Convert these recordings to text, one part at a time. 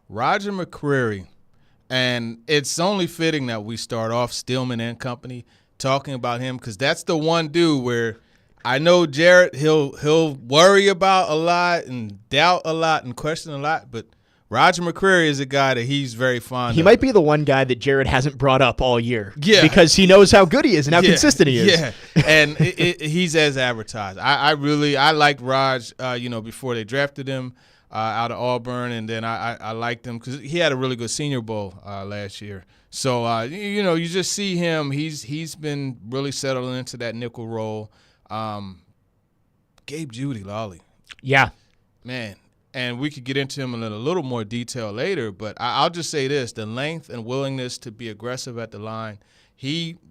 Roger McCreary, and it's only fitting that we start off Stillman and company talking about him because that's the one dude where I know Jared, he'll worry about a lot and doubt a lot and question a lot, but Roger McCreary is a guy that he's very fond of. He might be the one guy that Jared hasn't brought up all year. Yeah. Because he knows how good he is and how consistent he is. Yeah, and he's as advertised. I liked Raj, before they drafted him out of Auburn, and then I liked him because he had a really good Senior Bowl last year. So, you just see him. He's been really settling into that nickel role. Gabe Judy Lawley. Yeah. Man. And we could get into him in a little more detail later, but I'll just say this: the length and willingness to be aggressive at the line.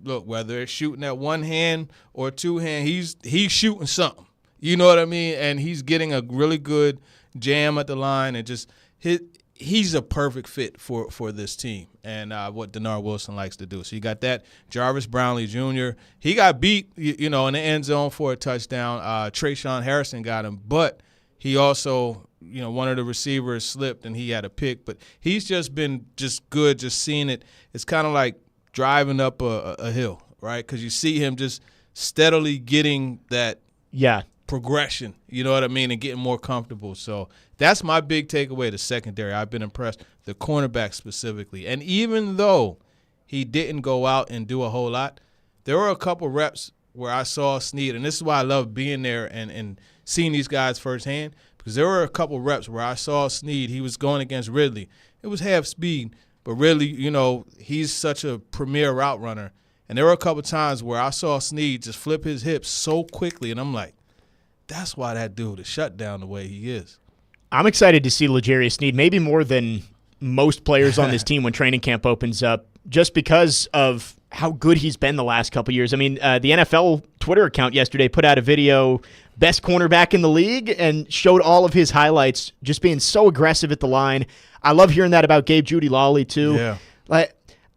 Whether it's shooting at one hand or two hand, he's shooting something. You know what I mean? And he's getting a really good jam at the line, and just he's a perfect fit for this team and what Denard Wilson likes to do. So you got that. Jarvis Brownlee Jr., he got beat, in the end zone for a touchdown. Trayshawn Harrison got him, but he also, one of the receivers slipped and he had a pick. But he's just been good, just seeing it. It's kind of like driving up a hill, right? Because you see him just steadily getting that progression, you know what I mean, and getting more comfortable. So that's my big takeaway, the secondary. I've been impressed, the cornerback specifically. And even though he didn't go out and do a whole lot, there were a couple reps where I saw Snead, and this is why I love being there and seeing these guys firsthand, because there were a couple reps where I saw Snead. He was going against Ridley. It was half speed, but Ridley, he's such a premier route runner. And there were a couple times where I saw Snead just flip his hips so quickly, and I'm like, that's why that dude is shut down the way he is. I'm excited to see L'Jarius Snead, maybe more than most players on this team when training camp opens up, just because of how good he's been the last couple years. I mean, the NFL Twitter account yesterday put out a video, best cornerback in the league, and showed all of his highlights, just being so aggressive at the line. I love hearing that about Gabe Judy Lawley, too. Yeah.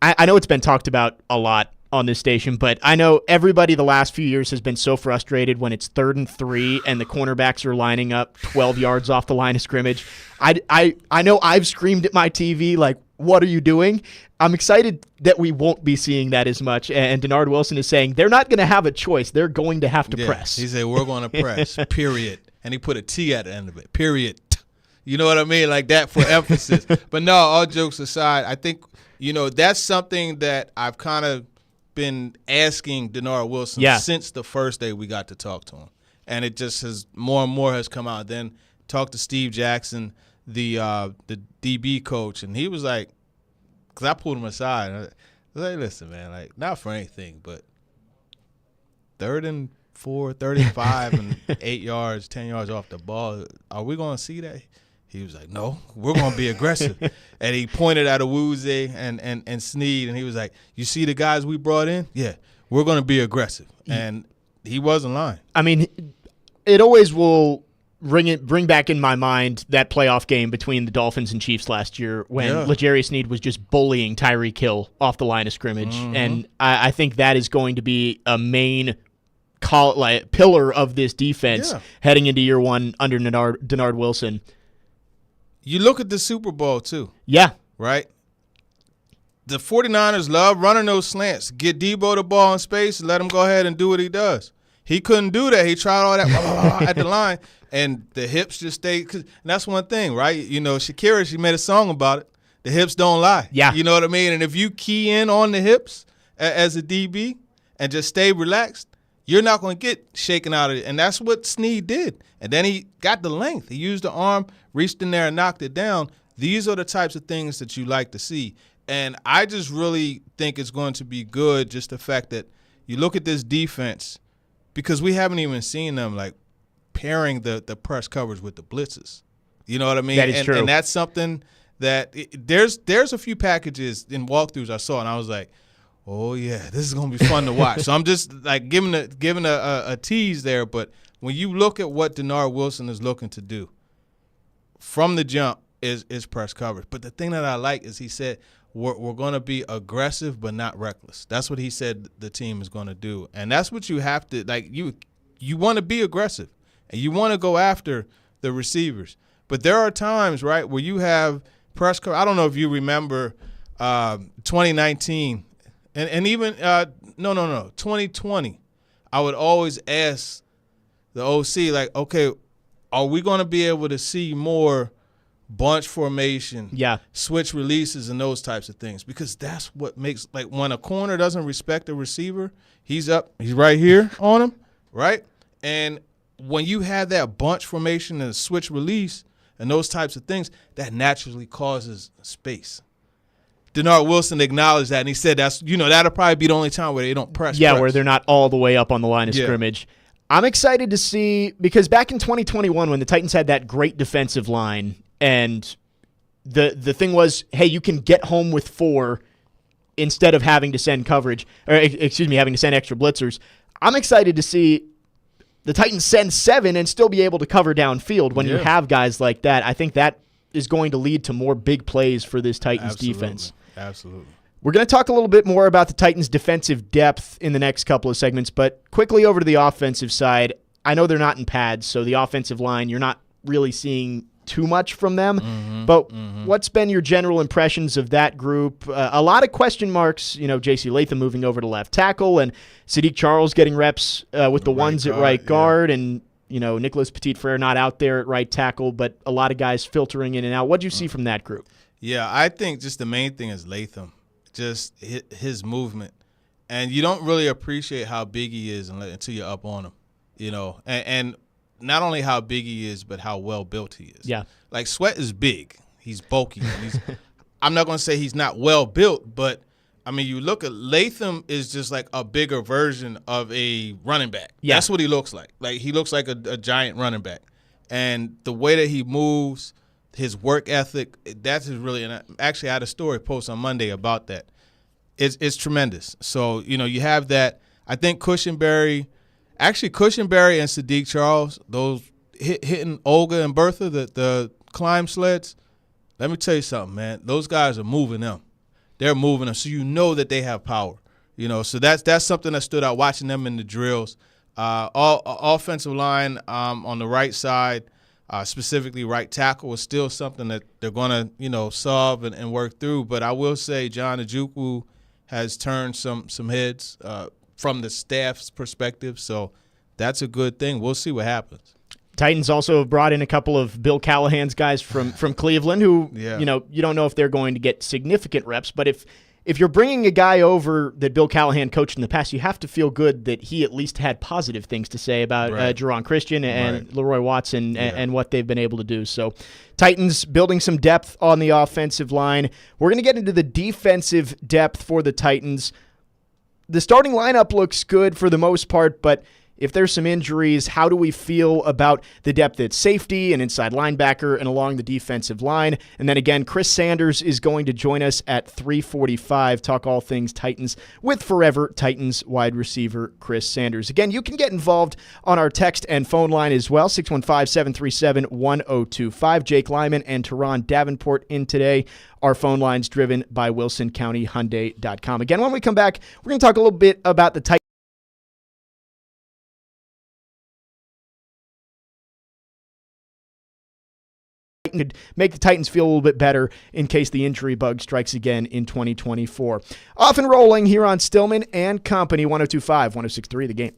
I know it's been talked about a lot on this station, but I know everybody the last few years has been so frustrated when it's 3rd and 3 and the cornerbacks are lining up 12 yards off the line of scrimmage. I know I've screamed at my TV like, what are you doing? I'm excited that we won't be seeing that as much, and Denard Wilson is saying they're not going to have a choice. They're going to have to press. He said, we're going to press, period. And he put a T at the end of it, period. You know what I mean? Like that for emphasis. But no, all jokes aside, I think, that's something that I've kind of been asking Denard Wilson since the first day we got to talk to him. And it just has more and more has come out. Then talked to Steve Jackson, the DB coach, and he was like, because I pulled him aside. I was like, listen, man, like, not for anything, but 3rd and 4, 35 and 8 yards, 10 yards off the ball, are we going to see that? He was like, no, we're going to be aggressive. And he pointed at Awuzie and Snead, and he was like, you see the guys we brought in? Yeah, we're going to be aggressive. And he wasn't lying. I mean, it always will bring back in my mind that playoff game between the Dolphins and Chiefs last year when L'Jarius Snead was just bullying Tyreek Hill off the line of scrimmage. Mm-hmm. And I think that is going to be a main pillar of this defense heading into year one under Denard Wilson. You look at the Super Bowl, too. Yeah. Right? The 49ers love running those slants. Get Debo the ball in space and let him go ahead and do what he does. He couldn't do that. He tried all that at the line, and the hips just stayed. And that's one thing, right? Shakira, she made a song about it. The hips don't lie. Yeah. You know what I mean? And if you key in on the hips as a DB and just stay relaxed, you're not going to get shaken out of it. And that's what Snead did. And then he got the length. He used the arm, reached in there and knocked it down. These are the types of things that you like to see. And I just really think it's going to be good, just the fact that you look at this defense, because we haven't even seen them, like, pairing the press coverage with the blitzes. You know what I mean? That is true. And that's something that there's a few packages in walkthroughs I saw, and I was like, oh, yeah, this is going to be fun to watch. So I'm just, like, giving a tease there. But when you look at what Denard Wilson is looking to do from the jump is press coverage. But the thing that I like is he said we're going to be aggressive but not reckless. That's what he said the team is going to do. And that's what you have to – like, you want to be aggressive, and you want to go after the receivers. But there are times, right, where you have press coverage. I don't know if you remember 2019 and even 2020. I would always ask the OC, like, okay, are we going to be able to see more bunch formation, switch releases, and those types of things? Because that's what makes, like, when a corner doesn't respect a receiver, he's right here on him, right? And when you have that bunch formation and a switch release and those types of things, that naturally causes space. Denard Wilson acknowledged that, and he said that'll probably be the only time where they don't press. Yeah, where they're not all the way up on the line of scrimmage. I'm excited to see, because back in 2021 when the Titans had that great defensive line, and the thing was, hey, you can get home with 4 instead of having to send coverage, or having to send extra blitzers. I'm excited to see the Titans send 7 and still be able to cover downfield when you have guys like that. I think that is going to lead to more big plays for this Titans defense. Absolutely. We're going to talk a little bit more about the Titans' defensive depth in the next couple of segments, but quickly over to the offensive side. I know they're not in pads, so the offensive line, you're not really seeing too much from them. But what's been your general impressions of that group? A lot of question marks, J.C. Latham moving over to left tackle, and Sadiq Charles getting reps with the ones at right guard, and Nicholas Petit-Frere not out there at right tackle, but a lot of guys filtering in and out. What do you see from that group? Yeah, I think just the main thing is Latham, just his movement. And you don't really appreciate how big he is until you're up on him, and not only how big he is, but how well built he is. Yeah. Like, Sweat is big. He's bulky. I'm not going to say he's not well built, but I mean, you look at Latham is just like a bigger version of a running back. Yeah. That's what he looks like. Like, he looks like a giant running back. And the way that he moves, his work ethic, that's really – and actually I had a story post on Monday about that. It's tremendous. So, you have that. I think Cushenberry and Sadiq Charles, those hitting Olga and Bertha, the climb sleds, let me tell you something, man. Those guys are moving them. They're moving them, so you know that they have power. So that's something that stood out watching them in the drills. All offensive line on the right side, specifically right tackle, was still something that they're going to solve and work through. But I will say John Ojukwu has turned some heads from the staff's perspective, so that's a good thing. We'll see what happens. Titans also have brought in a couple of Bill Callahan's guys from Cleveland who, you don't know if they're going to get significant reps, but if you're bringing a guy over that Bill Callahan coached in the past, you have to feel good that he at least had positive things to say about Jerron Christian and Leroy Watson and what they've been able to do. So Titans building some depth on the offensive line. We're going to get into the defensive depth for the Titans. The starting lineup looks good for the most part, but if there's some injuries, how do we feel about the depth at safety and inside linebacker and along the defensive line? And then again, Chris Sanders is going to join us at 3:45, talk all things Titans with Forever Titans wide receiver Chris Sanders. Again, you can get involved on our text and phone line as well, 615-737-1025. Jake Lyman and Teron Davenport in today. Our phone line's driven by WilsonCountyHyundai.com. Again, when we come back, we're going to talk a little bit about the Titans. Could make the Titans feel a little bit better in case the injury bug strikes again in 2024. Off and rolling here on Stillman and Company, 102.5, 106.3 The Game.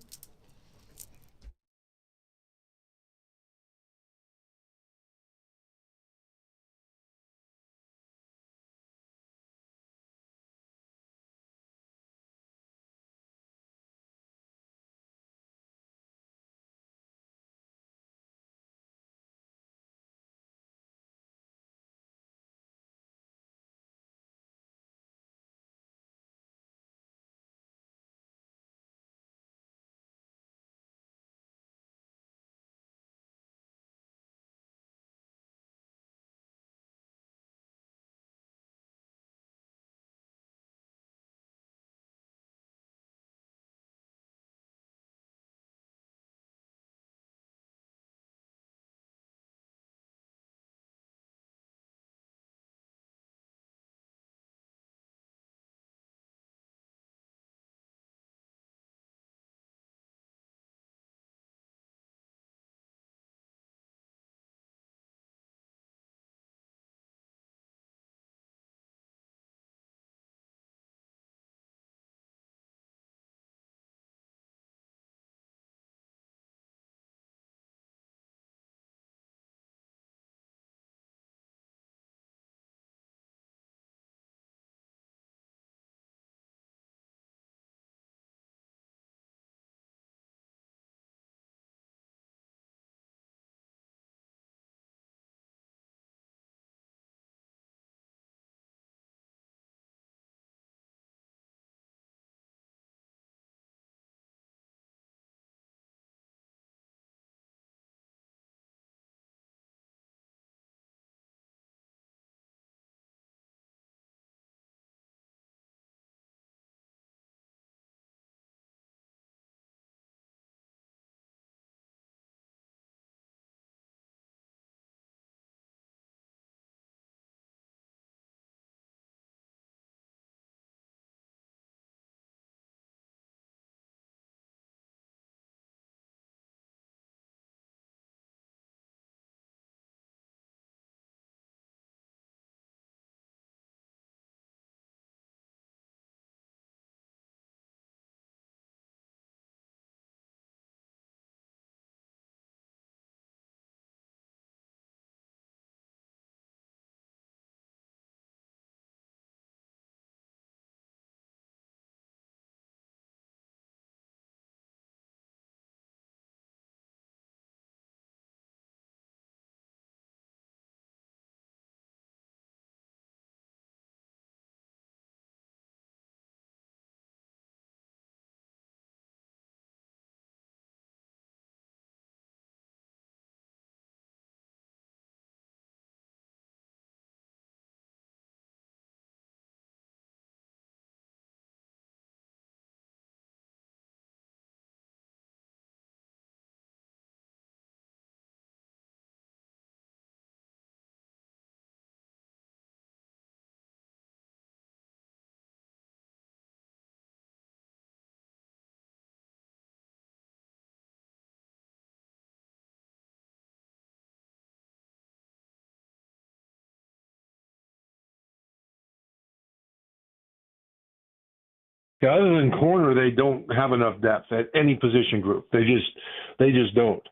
Yeah, other than corner, they don't have enough depth at any position group. They just don't.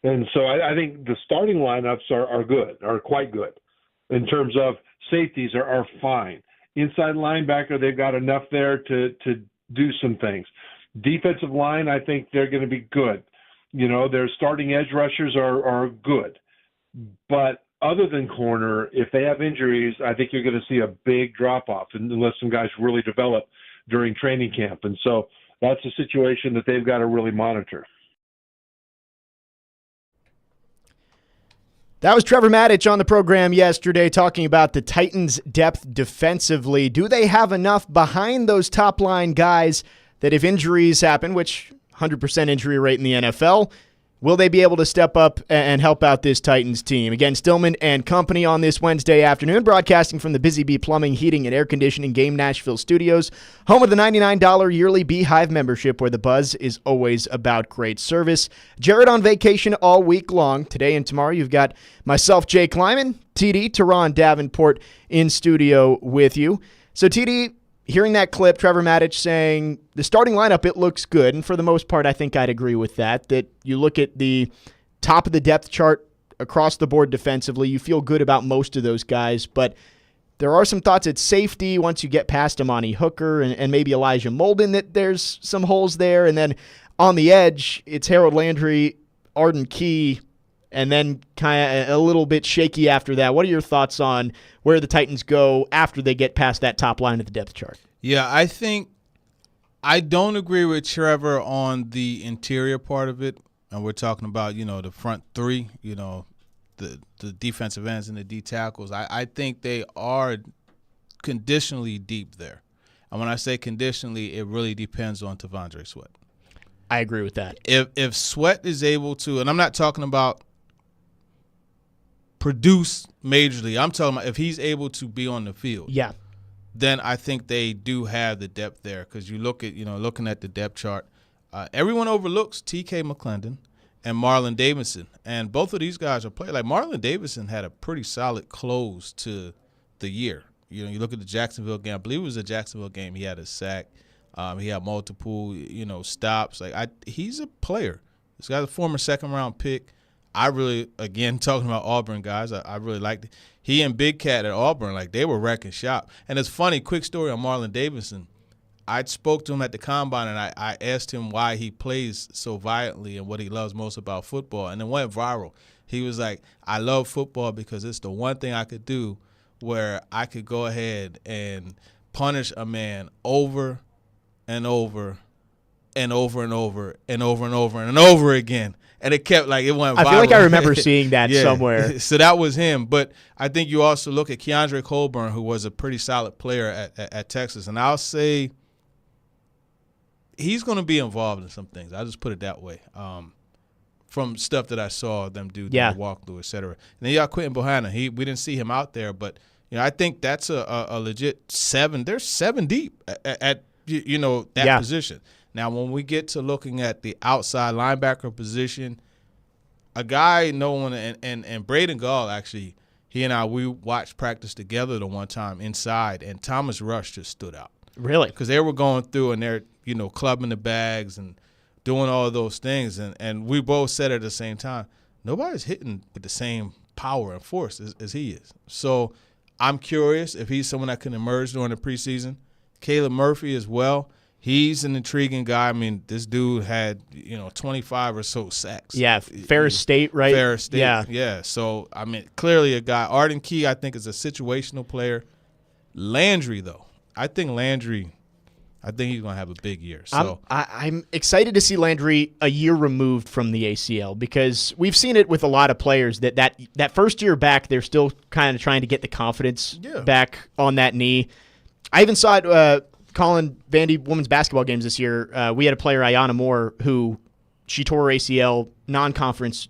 And so I think the starting lineups are good, are quite good. In terms of safeties are fine. Inside linebacker, they've got enough there to do some things. Defensive line, I think they're going to be good. Their starting edge rushers are good. But other than corner, if they have injuries, I think you're going to see a big drop-off unless some guys really develop during training camp. And so that's a situation that they've got to really monitor. That was Trevor Maddich on the program yesterday talking about the Titans' depth defensively. Do they have enough behind those top-line guys that if injuries happen, which 100% injury rate in the NFL, will they be able to step up and help out this Titans team? Again, Stillman and company on this Wednesday afternoon, broadcasting from the Busy Bee Plumbing, Heating, and Air Conditioning Game Nashville studios, home of the $99 yearly Beehive membership where the buzz is always about great service. Jared on vacation all week long. Today and tomorrow you've got myself, Jay Kleiman, TD, Teron Davenport in studio with you. So TD, hearing that clip, Trevor Maddich saying the starting lineup, it looks good. And for the most part, I think I'd agree with that you look at the top of the depth chart across the board defensively, you feel good about most of those guys. But there are some thoughts at safety once you get past Amani Hooker and maybe Elijah Molden that there's some holes there. And then on the edge, it's Harold Landry, Arden Key, and then kind of a little bit shaky after that. What are your thoughts on where the Titans go after they get past that top line of the depth chart? Yeah, I don't agree with Trevor on the interior part of it. And we're talking about, the front three, the defensive ends and the D tackles. I think they are conditionally deep there. And when I say conditionally, it really depends on T'Vondre Sweat. I agree with that. If Sweat is able to, and I'm not talking about produce majorly. I'm talking about if he's able to be on the field. Yeah. Then I think they do have the depth there because you look at, looking at the depth chart, everyone overlooks T.K. McClendon and Marlon Davidson. And both of these guys are playing. Like Marlon Davidson had a pretty solid close to the year. You look at the Jacksonville game. I believe it was a Jacksonville game. He had a sack. He had multiple, stops. He's a player. This guy's a former second-round pick. I really, again, talking about Auburn guys, I really liked it. He and Big Cat at Auburn, they were wrecking shop. And it's funny, quick story on Marlon Davidson. I spoke to him at the Combine, and I asked him why he plays so violently and what he loves most about football. And it went viral. He was like, I love football because it's the one thing I could do where I could go ahead and punish a man over and over and over and over and over and over and over again. And it kept it went viral. I feel like I remember seeing that somewhere. So that was him. But I think you also look at Keandre Colburn, who was a pretty solid player at Texas. And I'll say he's going to be involved in some things. I'll just put it that way. From stuff that I saw them do, the walkthrough, et cetera. And then you got Quentin Bohanna. We didn't see him out there, but I think that's a legit 7. They're 7 deep at that position. Now, when we get to looking at the outside linebacker position, a guy knowing and Braden Gall, actually, he and we watched practice together the one time inside, and Thomas Rush just stood out. Really? Because they were going through and they're, clubbing the bags and doing all of those things. And we both said at the same time, nobody's hitting with the same power and force as he is. So I'm curious if he's someone that can emerge during the preseason. Caleb Murphy as well. He's an intriguing guy. I mean, this dude had, 25 or so sacks. Yeah, Ferris State, right? Ferris State, yeah. So, I mean, clearly a guy. Arden Key, I think, is a situational player. Landry, though. I think he's going to have a big year. So I'm excited to see Landry a year removed from the ACL because we've seen it with a lot of players that first year back, they're still kind of trying to get the confidence back on that knee. I even saw it calling Vandy women's basketball games this year. We had a player, Ayanna Moore, who she tore her ACL non-conference.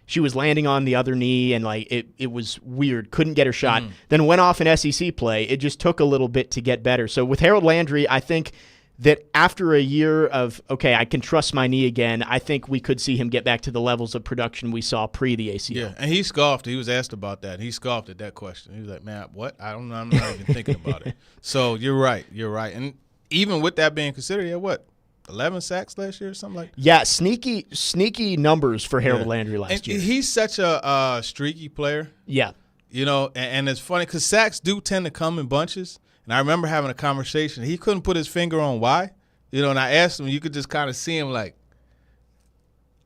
She was landing on the other knee, and it was weird. Couldn't get her shot. Then went off in SEC play. It just took a little bit to get better. So with Harold Landry, I think that after a year of, okay, I can trust my knee again, I think we could see him get back to the levels of production we saw pre the ACL. Yeah, and he scoffed. He was asked about that. He scoffed at that question. He was like, man, what? I don't know. I'm not even thinking about it. So you're right. And even with that being considered, he had what, 11 sacks last year or something like that? Yeah, sneaky numbers for Harold Landry last year. He's such a streaky player. Yeah. And it's funny because sacks do tend to come in bunches. And I remember having a conversation. He couldn't put his finger on why. And I asked him, you could just kind of see him like,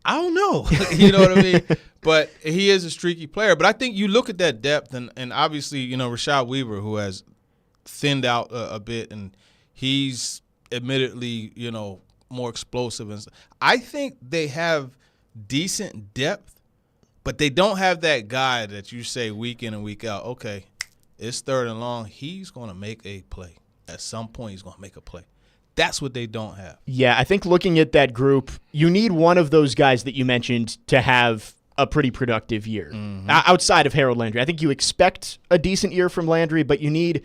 I don't know. You know what I mean? But he is a streaky player. But I think you look at that depth, and obviously, Rashad Weaver, who has thinned out a bit, and he's admittedly, more explosive. And I think they have decent depth, but they don't have that guy that you say week in and week out, okay, it's third and long. He's going to make a play. At some point, he's going to make a play. That's what they don't have. Yeah, I think looking at that group, you need one of those guys that you mentioned to have a pretty productive year outside of Harold Landry. I think you expect a decent year from Landry, but you need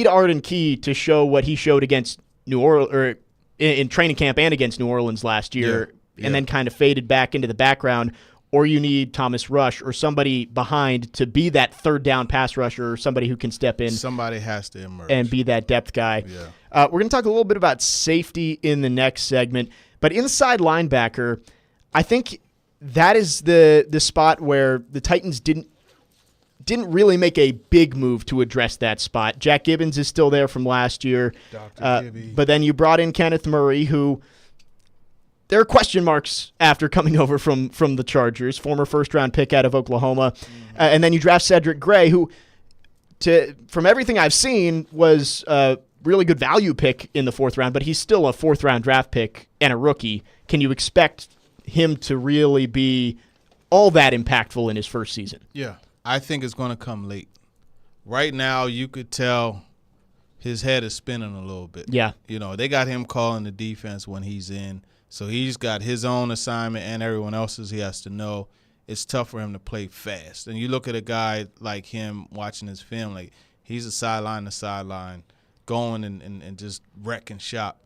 Arden Key to show what he showed against New Orleans or in training camp and against New Orleans last year, and then kind of faded back into the background. Or you need Thomas Rush or somebody behind to be that third down pass rusher or somebody who can step in. Somebody has to emerge. And be that depth guy. Yeah. We're going to talk a little bit about safety in the next segment. But inside linebacker, I think that is the spot where the Titans didn't really make a big move to address that spot. Jack Gibbons is still there from last year. But then you brought in Kenneth Murray, who there are question marks after coming over from the Chargers, former first-round pick out of Oklahoma. And then you draft Cedric Gray, who, from everything I've seen, was a really good value pick in the fourth round, but he's still a fourth-round draft pick and a rookie. Can you expect him to really be all that impactful in his first season? Yeah, I think it's going to come late. Right now, you could tell his head is spinning a little bit. Yeah. They got him calling the defense when he's in. So he's got his own assignment and everyone else's he has to know. It's tough for him to play fast. And you look at a guy like him watching his film, like he's a sideline to sideline, going and just wrecking shop.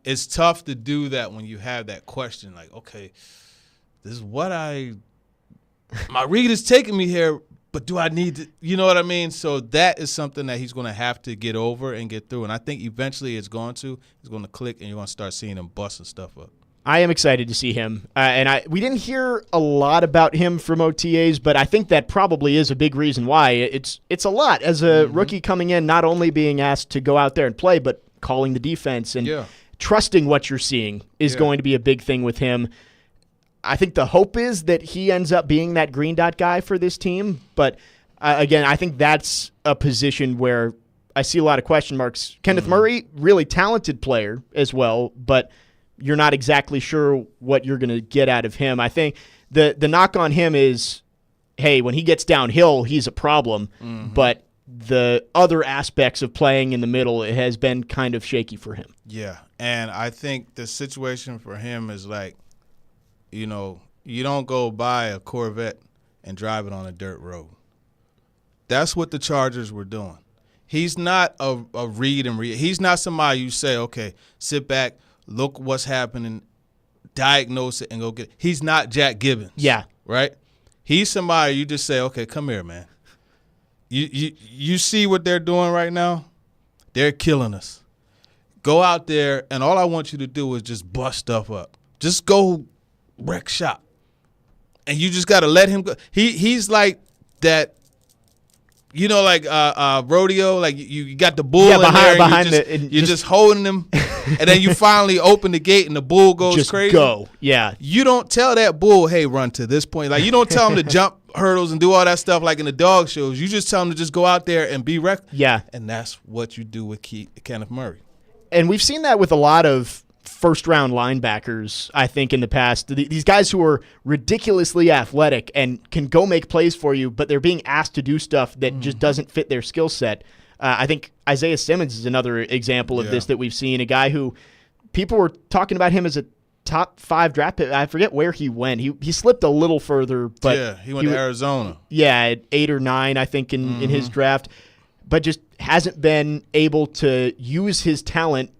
It's tough to do that when you have that question, like, okay, this is what my read is taking me here, but do I need to, you know what I mean? So that is something that he's going to have to get over and get through. And I think eventually it's going to click and you're going to start seeing him busting stuff up. I am excited to see him. We didn't hear a lot about him from OTAs, but I think that probably is a big reason why. It's a lot as a rookie coming in, not only being asked to go out there and play, but calling the defense and trusting what you're seeing is going to be a big thing with him. I think the hope is that he ends up being that green dot guy for this team. But, again, I think that's a position where I see a lot of question marks. Kenneth Murray, really talented player as well, but you're not exactly sure what you're going to get out of him. I think the knock on him is, hey, when he gets downhill, he's a problem. But the other aspects of playing in the middle, it has been kind of shaky for him. Yeah, and I think the situation for him is like, you don't go buy a Corvette and drive it on a dirt road. That's what the Chargers were doing. He's not a read. He's not somebody you say, okay, sit back, look what's happening, diagnose it, and go get it. He's not Jack Gibbons. Yeah. Right? He's somebody you just say, okay, come here, man. You see what they're doing right now? They're killing us. Go out there, and all I want you to do is just bust stuff up. Just go wreck shop. And you just got to let him go. He's like that, rodeo, like you got the bull in there, you're just holding him, and then you finally open the gate and the bull goes just crazy. Go. Yeah. You don't tell that bull, hey, run to this point. Like, you don't tell him to jump hurdles and do all that stuff like in the dog shows. You just tell him to just go out there and be wrecked. Yeah. And that's what you do with Kenneth Murray. And we've seen that with a lot of first-round linebackers, I think, in the past. These guys who are ridiculously athletic and can go make plays for you, but they're being asked to do stuff that just doesn't fit their skill set. I think Isaiah Simmons is another example of this that we've seen, a guy who people were talking about him as a top 5 draft pick. I forget where he went. He slipped a little further. But he went to Arizona. Yeah, at 8 or 9, I think, in his draft, but just hasn't been able to use his talent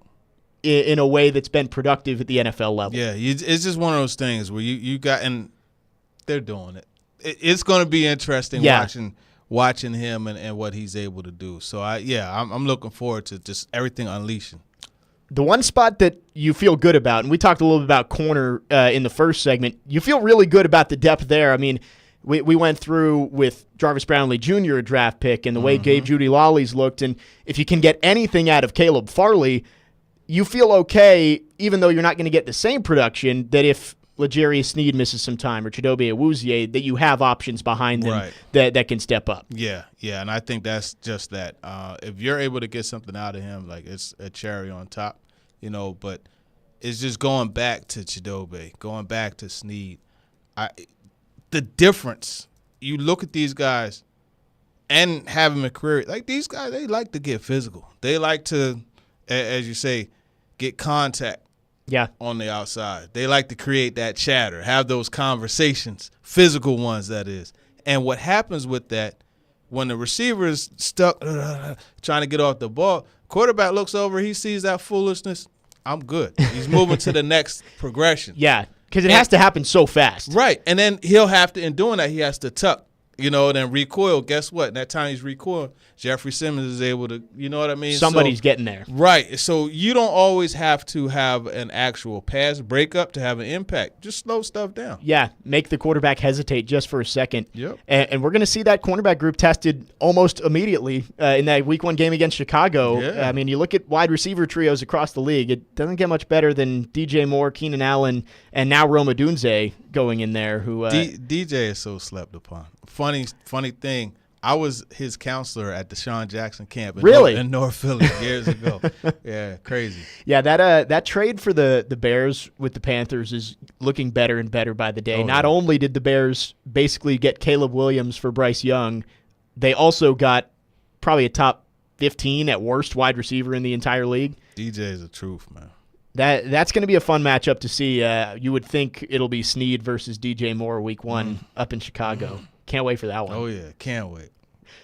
in a way that's been productive at the NFL level. Yeah, it's just one of those things where you got, and they're doing it. It's going to be interesting watching him and what he's able to do. So I'm looking forward to just everything unleashing. The one spot that you feel good about, and we talked a little bit about corner in the first segment, you feel really good about the depth there. I mean, we went through with Jarvis Brownlee Jr., a draft pick, and the way Gabe Judy Lawley's looked. And if you can get anything out of Caleb Farley, you feel okay, even though you're not going to get the same production, that if L'Jarius Sneed misses some time or Chidobe Awuzie, that you have options behind them that can step up. Yeah, and I think that's just that. If you're able to get something out of him, like it's a cherry on top, but it's just going back to Chidobe, going back to Sneed. The difference, you look at these guys and having a career, like these guys, they like to get physical. They like to, as you say, get contact on the outside. They like to create that chatter, have those conversations, physical ones, that is. And what happens with that, when the receiver is stuck trying to get off the ball, quarterback looks over, he sees that foolishness, I'm good. He's moving to the next progression. Yeah. Because it has to happen so fast. Right. And then he'll have to, in doing that, he has to tuck, then recoil. Guess what? And that time he's recoiling, Jeffrey Simmons is able to, you know what I mean? Somebody's getting there. Right. So you don't always have to have an actual pass breakup to have an impact. Just slow stuff down. Yeah. Make the quarterback hesitate just for a second. Yep. And we're going to see that cornerback group tested almost immediately in that week 1 game against Chicago. Yeah. I mean, you look at wide receiver trios across the league, it doesn't get much better than DJ Moore, Keenan Allen, and now Rome Odunze going in there. Who DJ is so slept upon. Funny thing, I was his counselor at the Sean Jackson camp in North Philly years ago. Yeah, crazy. Yeah, that trade for the Bears with the Panthers is looking better and better by the day. Not only did the Bears basically get Caleb Williams for Bryce Young, they also got probably a top 15 at worst wide receiver in the entire league. DJ is the truth, man. That's going to be a fun matchup to see. You would think it'll be Sneed versus DJ Moore week 1 up in Chicago. Can't wait for that one. Oh, yeah, can't wait.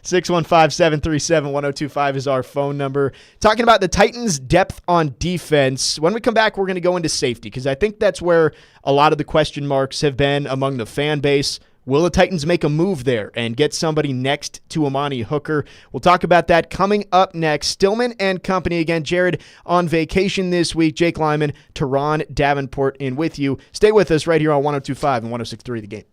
615-737-1025 is our phone number. Talking about the Titans' depth on defense. When we come back, we're going to go into safety because I think that's where a lot of the question marks have been among the fan base. Will the Titans make a move there and get somebody next to Amani Hooker? We'll talk about that coming up next. Stillman and company. Again, Jared on vacation this week. Jake Lyman, Teron Davenport in with you. Stay with us right here on 102.5 and 106.3 The Game.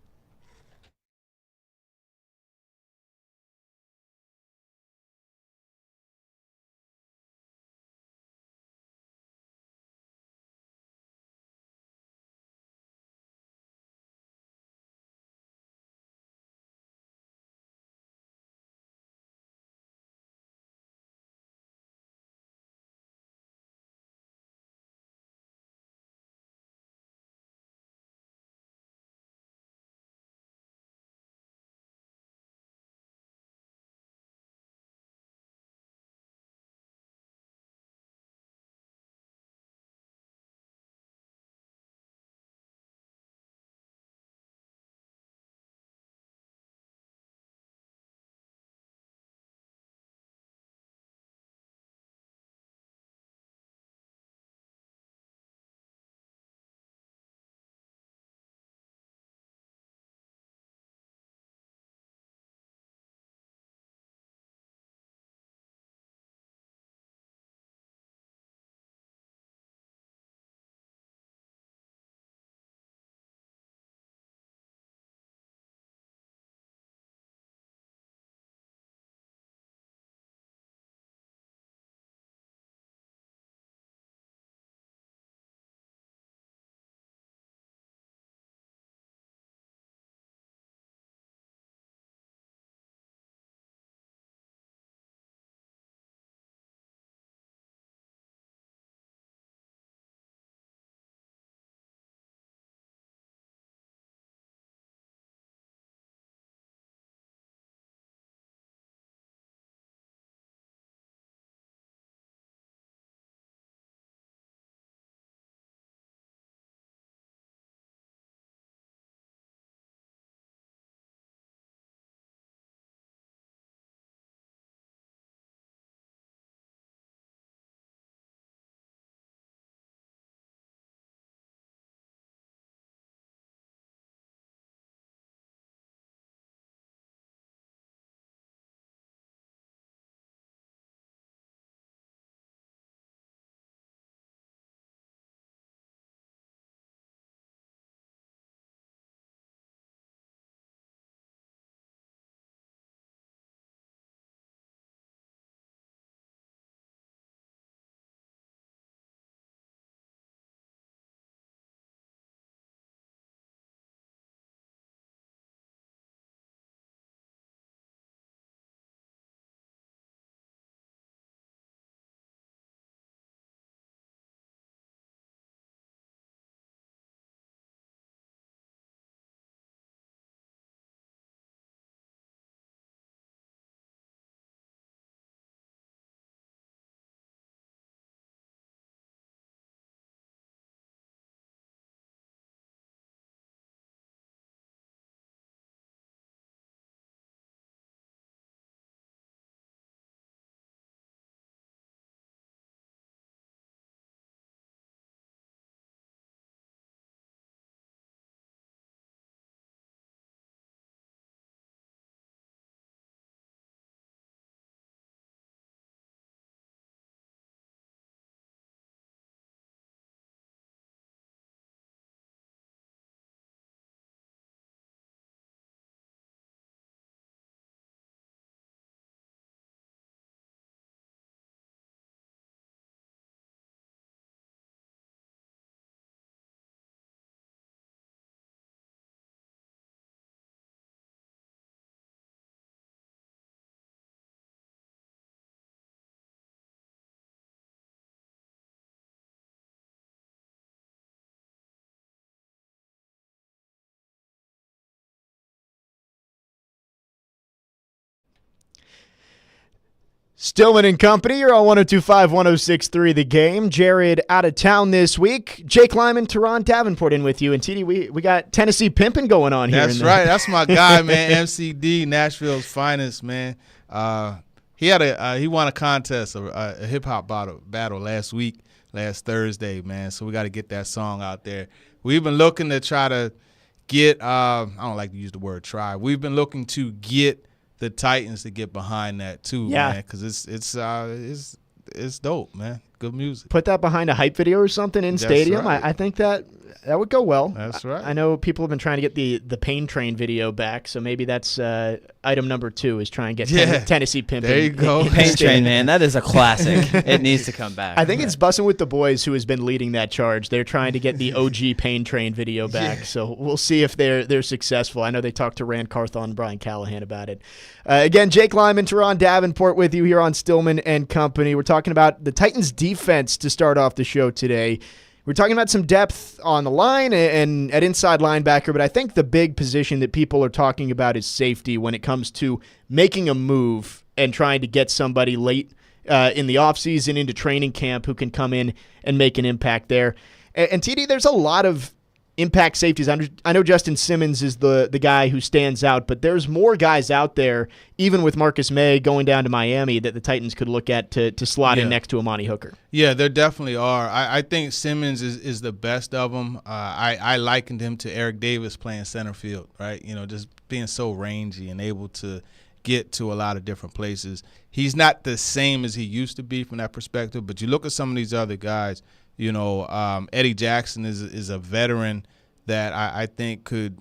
Stillman and Company, you're on 102.5, 106.3 The Game. Jared out of town this week. Jake Lyman, Teron Davenport in with you. And TD, we got Tennessee pimping going on here. That's right. That's my guy, man. MCD, Nashville's finest, man. He won a contest, a hip-hop battle last Thursday, man. So we got to get that song out there. We've been looking to try to get I don't like to use the word try. We've been looking to get the Titans to get behind that too, man, because it's dope, man. Good music. Put that behind a hype video or something in stadium. Right. I think that would go well. That's right. I know people have been trying to get the Pain Train video back, so maybe that's item number 2 is try and get Tennessee pimping. There you go. Pain Train, man, that is a classic. It needs to come back. I think it's Bussin' with the Boys who has been leading that charge. They're trying to get the OG Pain Train video back, so we'll see if they're successful. I know they talked to Rand Carthon and Brian Callahan about it. Again, Jake Lyman, Teron Davenport with you here on Stillman and Company. We're talking about the Titans' defense to start off the show today. We're talking about some depth on the line and at inside linebacker, but I think the big position that people are talking about is safety when it comes to making a move and trying to get somebody late in the offseason into training camp who can come in and make an impact there. And TD, there's a lot of impact safeties. I know Justin Simmons is the guy who stands out, but there's more guys out there, even with Marcus May going down to Miami, that the Titans could look at to slot in next to Amani Hooker. Yeah, there definitely are. I think Simmons is the best of them. I likened him to Eric Davis playing center field, right? You know, just being so rangy and able to get to a lot of different places. He's not the same as he used to be from that perspective, but you look at some of these other guys. You know, Eddie Jackson is a veteran that I think could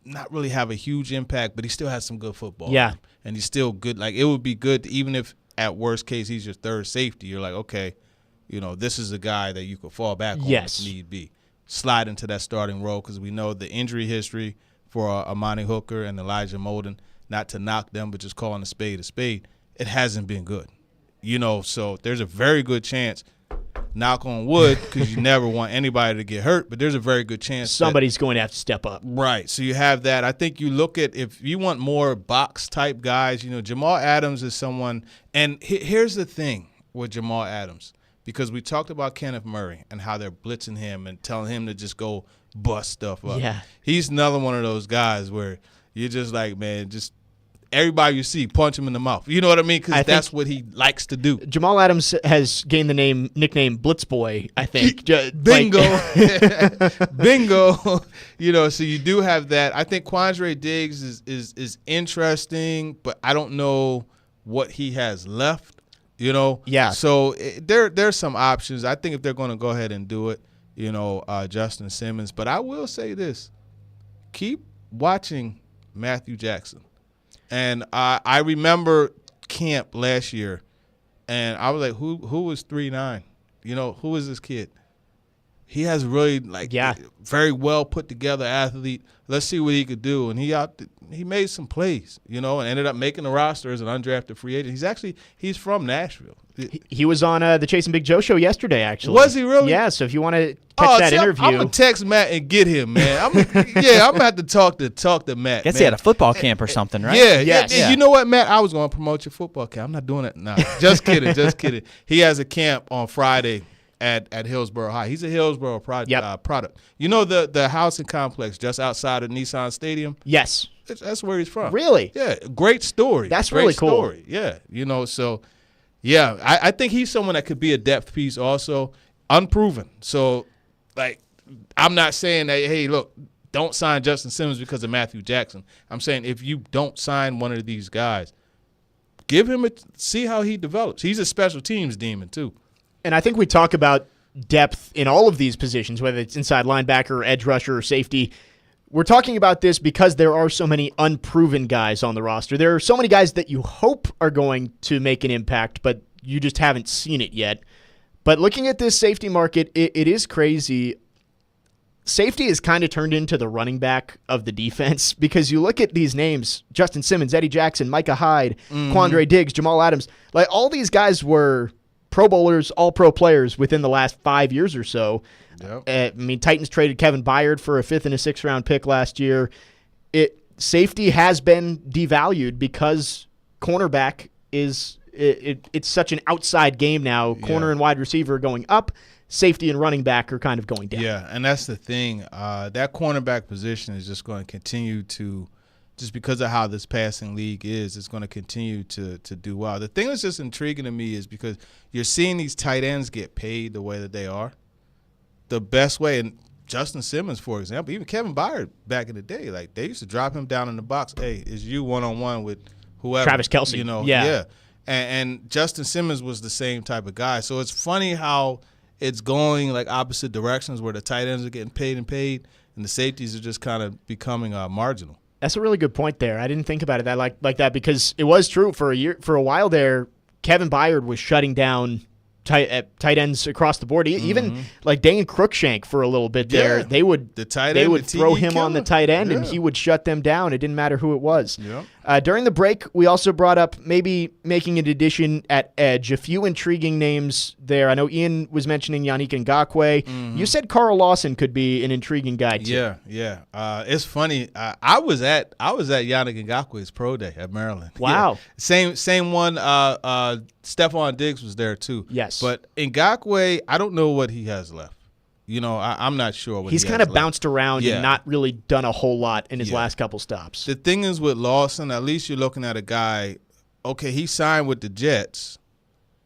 not really have a huge impact, but he still has some good football. Yeah. And he's still good. Like, it would be good, even if at worst case he's your third safety, you're like, okay, you know, this is a guy that you could fall back on if need be. Slide into that starting role, because we know the injury history for Amani Hooker and Elijah Molden, not to knock them, but just calling a spade, it hasn't been good. You know, so there's a very good chance, knock on wood, because you never want anybody to get hurt, but there's a very good chance somebody's going to have to step up. Right. So you have that. I think you look at, if you want more box-type guys, you know, Jamal Adams is someone, and here's the thing with Jamal Adams, because we talked about Kenneth Murray and how they're blitzing him and telling him to just go bust stuff up. Yeah. He's another one of those guys where you're just like, man, just everybody you see, punch him in the mouth. You know what I mean? Because that's what he likes to do. Jamal Adams has gained the nickname Blitz Boy, I think. Bingo. Bingo. You know, so you do have that. I think Quandre Diggs is interesting, but I don't know what he has left, you know? Yeah. So there's some options. I think if they're going to go ahead and do it, you know, Justin Simmons. But I will say this. Keep watching Matthew Jackson. And I remember camp last year, and I was like, who was 3'9"? You know, who is this kid? He has really, very well put together athlete. Let's see what he could do. And he made some plays, you know, and ended up making the roster as an undrafted free agent. He's from Nashville. He was on the Chase and Big Joe show yesterday, actually. Was he really? Yeah, so if you want to catch that interview. I'm going to text Matt and get him, man. I'm going to have to talk to Matt. Guess he had a football camp or something, right? Yeah, yes. You know what, Matt? I was going to promote your football camp. I'm not doing it. No, just kidding, just kidding. He has a camp on Friday at Hillsborough High. He's a Hillsborough product. You know the housing complex just outside of Nissan Stadium? Yes. That's where he's from. Really? Yeah, great story. That's great really cool. Story. Yeah, you know, so, yeah, I think he's someone that could be a depth piece also, unproven. So, like, I'm not saying that, hey, look, don't sign Justin Simmons because of Matthew Jackson. I'm saying if you don't sign one of these guys, give him see how he develops. He's a special teams demon, too. And I think we talk about depth in all of these positions, whether it's inside linebacker, edge rusher, or safety. We're talking about this because there are so many unproven guys on the roster. There are so many guys that you hope are going to make an impact, but you just haven't seen it yet. But looking at this safety market, it is crazy. Safety is kind of turned into the running back of the defense because you look at these names, Justin Simmons, Eddie Jackson, Micah Hyde, Quandre Diggs, Jamal Adams. Like, all these guys were Pro Bowlers, all-pro players within the last 5 years or so. Yep. I mean, Titans traded Kevin Byard for a 5th and a 6th round pick last year. Safety has been devalued because cornerback is it's such an outside game now. Corner and wide receiver are going up. Safety and running back are kind of going down. Yeah, and that's the thing. That cornerback position is just going to continue to, just because of how this passing league is, it's going to continue to do well. The thing that's just intriguing to me is because you're seeing these tight ends get paid the way that they are. The best way, and Justin Simmons, for example, even Kevin Byard back in the day, like they used to drop him down in the box. Hey, is you one-on-one with whoever. Travis Kelce. Yeah. And Justin Simmons was the same type of guy. So it's funny how it's going like opposite directions where the tight ends are getting paid and the safeties are just kind of becoming marginal. That's a really good point there. I didn't think about it like that because it was true for a while there. Kevin Byard was shutting down tight ends across the board. Even like Dane Cruikshank for a little bit there. Yeah. They would throw him on the tight end and he would shut them down. It didn't matter who it was. Yep. During the break, we also brought up maybe making an addition at edge. A few intriguing names there. I know Ian was mentioning Yannick Ngakoue. You said Carl Lawson could be an intriguing guy too. Yeah. It's funny. I was at Yannick Ngakoue's pro day at Maryland. Wow. Yeah. Same one. Stephon Diggs was there too. Yes. But Ngakoue, I don't know what he has left. I'm not sure what he's kind of bounced around and not really done a whole lot in his last couple stops. The thing is with Lawson, at least you're looking at a guy, okay, he signed with the Jets.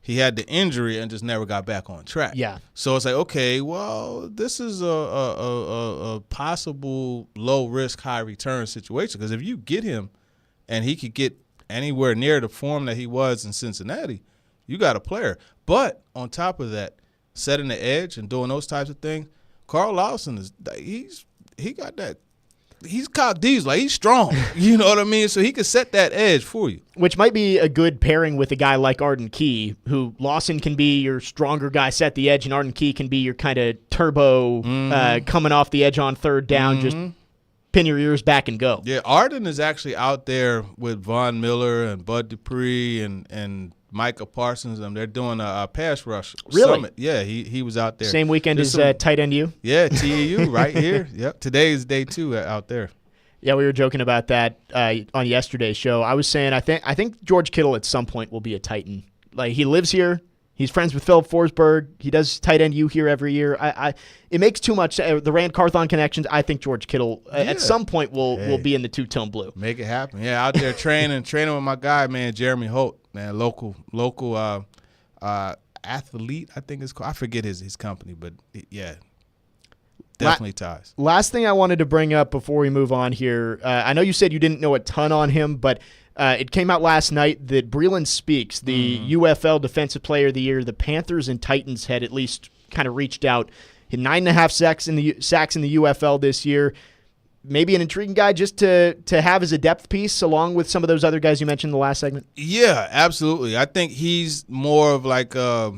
He had the injury and just never got back on track. Yeah. So it's like, okay, well, this is a possible low-risk, high-return situation because if you get him and he could get anywhere near the form that he was in Cincinnati, you got a player. But on top of that, setting the edge and doing those types of things, Carl Lawson he got that. He's cock diesel, like he's strong. You know what I mean? So he can set that edge for you. Which might be a good pairing with a guy like Arden Key, who Lawson can be your stronger guy, set the edge, and Arden Key can be your kind of turbo coming off the edge on third down, just pin your ears back and go. Yeah, Arden is actually out there with Von Miller and Bud Dupree and Micah Parsons. They're doing a pass rush summit. Yeah, he was out there. Same weekend as tight end U? Yeah, TEU right here. Yep, today is day 2 out there. Yeah, we were joking about that on yesterday's show. I was saying I think George Kittle at some point will be a Titan. Like he lives here. He's friends with Philip Forsberg. He does tight end U here every year. It makes too much. The Rand Carthon connections. I think George Kittle at some point will be in the two-tone blue. Make it happen. Yeah, out there training with my guy, man, Jeremy Holt, man, local athlete. I think it's called. I forget his company, but yeah, definitely ties. Last thing I wanted to bring up before we move on here. I know you said you didn't know a ton on him, but. It came out last night that Breeland Speaks, the UFL Defensive Player of the Year, the Panthers and Titans had at least kind of reached out. Hit 9.5 sacks in the UFL this year. Maybe an intriguing guy just to have as a depth piece along with some of those other guys you mentioned in the last segment. Yeah, absolutely. I think he's more of like a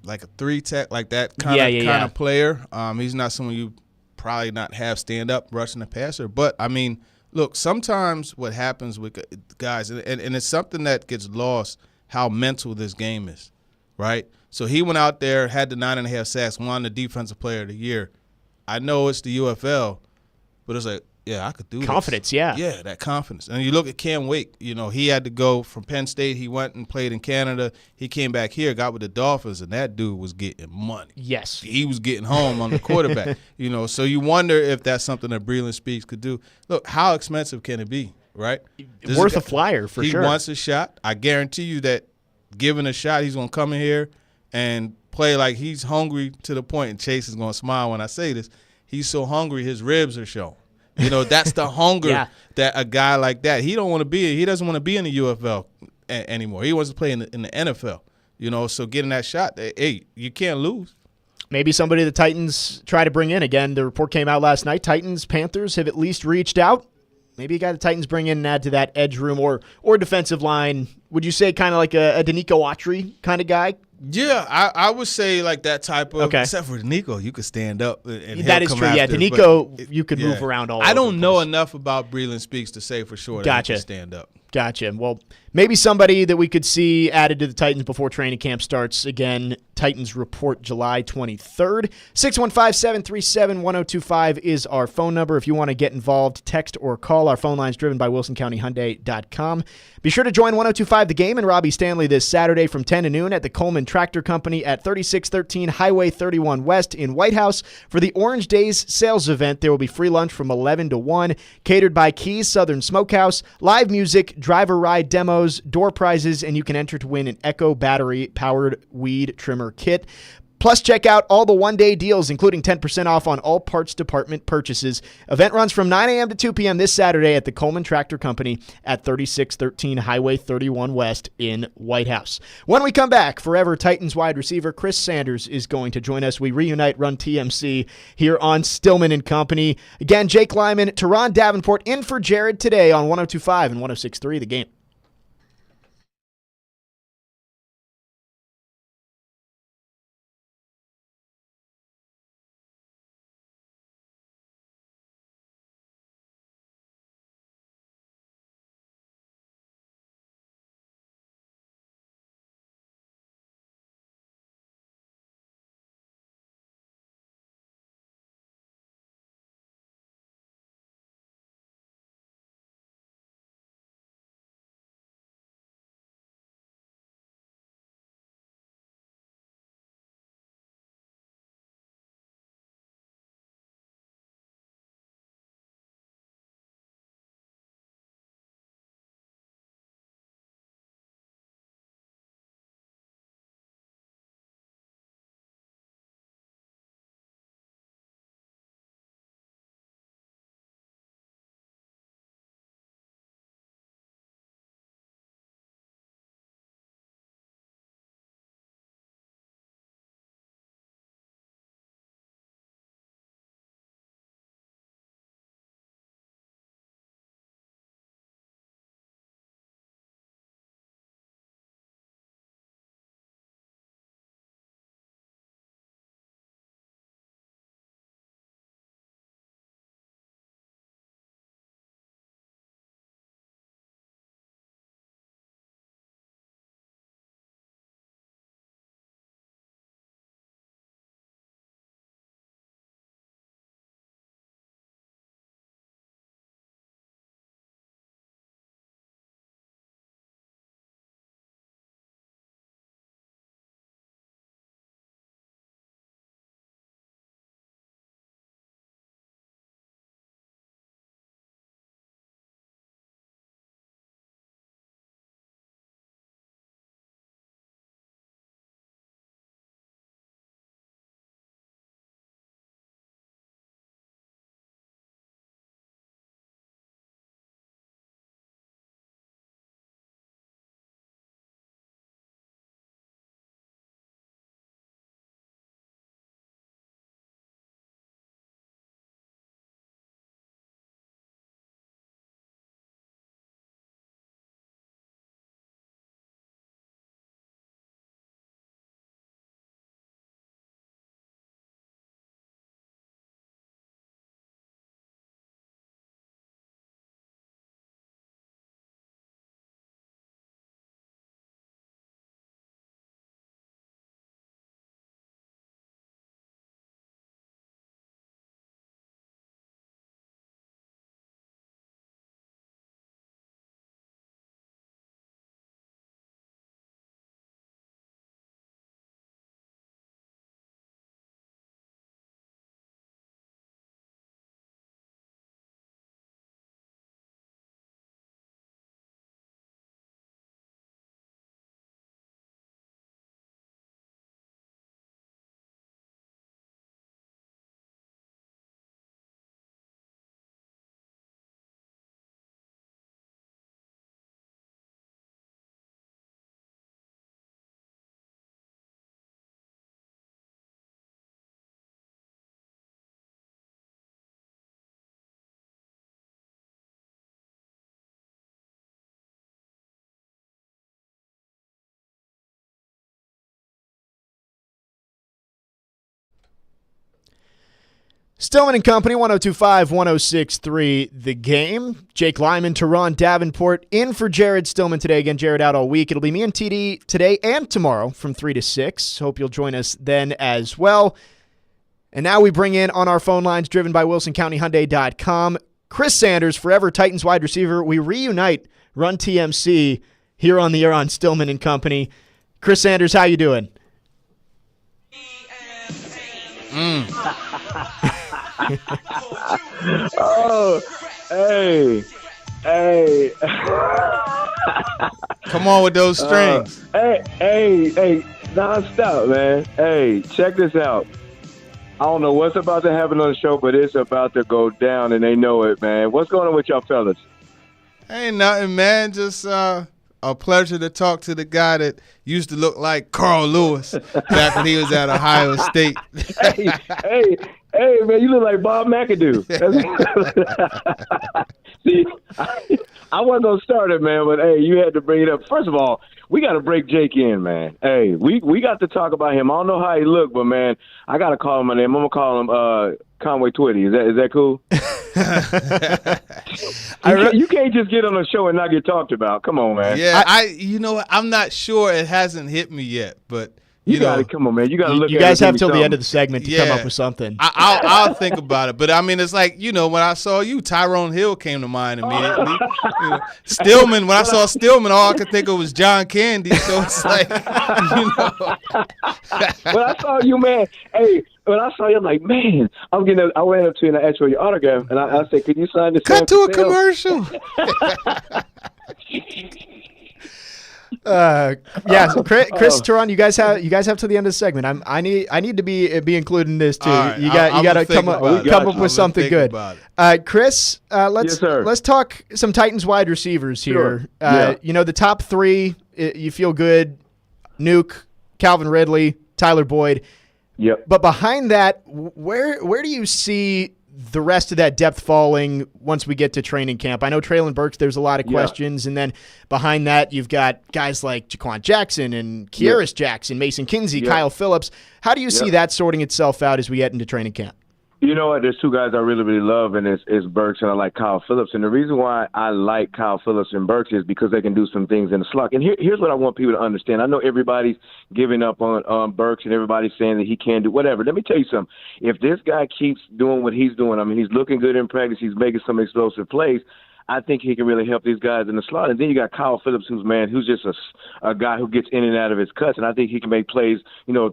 3-tech, like that kind of player. He's not someone you probably not have stand up rushing the passer, but I mean. Look, sometimes what happens with guys, and it's something that gets lost, how mental this game is, right? So he went out there, had the 9.5 sacks, won the Defensive Player of the Year. I know it's the UFL, but it's like, yeah, I could do confidence, this. Yeah, that confidence. And you look at Cam Wake, he had to go from Penn State. He went and played in Canada. He came back here, got with the Dolphins, and that dude was getting money. Yes. He was getting home on the quarterback, So you wonder if that's something that Breeland Speaks could do. Look, how expensive can it be, right? Worth a flyer for sure. He wants a shot. I guarantee you that given a shot, he's going to come in here and play like he's hungry to the point, and Chase is going to smile when I say this, he's so hungry his ribs are showing. That's the hunger that a guy like that, he doesn't want to be in the UFL anymore. He wants to play in the NFL, so getting that shot, hey, you can't lose. Maybe somebody the Titans try to bring in. Again, the report came out last night. Titans, Panthers have at least reached out. Maybe a guy the Titans bring in and add to that edge room or defensive line. Would you say kind of like a Danico Autry kind of guy? Yeah, I would say like that type of. Okay. Except for Danico, you could stand up. And that is true. Yeah, Danico, you could move around all over. I don't know enough about Breeland Speaks to say for sure that he can stand up. Gotcha. Well, Maybe somebody that we could see added to the Titans before training camp starts. Again, Titans report July 23rd. 615-737-1025 is our phone number. If you want to get involved, text or call. Our phone line is driven by WilsonCountyHyundai.com. Be sure to join 1025 The Game and Robbie Stanley this Saturday from 10 to noon at the Coleman Tractor Company at 3613 Highway 31 West in White House for the Orange Days sales event. There will be free lunch from 11 to 1, catered by Keys Southern Smokehouse, live music, driver ride demos, door prizes, and you can enter to win an Echo battery-powered weed trimmer kit. Plus, check out all the one-day deals, including 10% off on all parts department purchases. Event runs from 9 a.m. to 2 p.m. this Saturday at the Coleman Tractor Company at 3613 Highway 31 West in White House. When we come back, forever Titans wide receiver Chris Sanders is going to join us. We reunite Run TMC here on Stillman and Company. Again, Jake Lyman, Teron Davenport in for Jared today on 102.5 and 106.3 The Game. Stillman and Company, 102.5, 106.3, The Game. Jake Lyman, Teron Davenport, in for Jared Stillman today. Again, Jared out all week. It'll be me and TD today and tomorrow from 3 to 6. Hope you'll join us then as well. And now we bring in on our phone lines, driven by WilsonCountyHyundai.com, Chris Sanders, forever Titans wide receiver. We reunite Run TMC here on the air on Stillman and Company. Chris Sanders, how you doing? Oh, hey. Come on with those strings. Hey, non-stop, man. Hey, check this out. I don't know what's about to happen on the show, but it's about to go down, and they know it, man. What's going on with y'all fellas? Ain't nothing, man. Just a pleasure to talk to the guy that used to look like Carl Lewis back when he was at Ohio State. Hey, man, you look like Bob McAdoo. See, I wasn't going to start it, man, but, hey, you had to bring it up. First of all, we got to break Jake in, man. Hey, we got to talk about him. I don't know how he look, but, man, I got to call him my name. I'm going to call him Conway Twitty. Is that cool? You can't just get on a show and not get talked about. Come on, man. Yeah, I'm not sure. It hasn't hit me yet, but you got to come on, man. You got to look. You guys have till the end of the segment to come up with something. I'll think about it. But I mean, it's like when I saw you, Tyrone Hill came to mind immediately. Stillman. When I saw Stillman, all I could think of was John Candy. So it's like, When I saw you, man. Hey. When I saw you, I'm like, man, I went up to you and I asked for your autograph, and I said, could you sign this? Cut to a commercial. So Chris, Teron, you guys have to the end of the segment. I need to be included in this too. Right, you got to come up with something good. Chris, let's talk some Titans wide receivers here. Sure. The top three, you feel good. Nuke, Calvin Ridley, Tyler Boyd. Yep. But behind that, where do you see the rest of that depth falling once we get to training camp? I know Traylon Burks, there's a lot of questions. And then behind that, you've got guys like Jaquan Jackson and Kearis Jackson, Mason Kinsey, Kyle Phillips. How do you see that sorting itself out as we get into training camp? You know what? There's two guys I really, really love, and it's Burks and I like Kyle Phillips. And the reason why I like Kyle Phillips and Burks is because they can do some things in the slot. And here's what I want people to understand. I know everybody's giving up on Burks and everybody's saying that he can't do whatever. Let me tell you something. If this guy keeps doing what he's doing, I mean, he's looking good in practice, he's making some explosive plays, I think he can really help these guys in the slot. And then you got Kyle Phillips, who's just a guy who gets in and out of his cuts, and I think he can make plays,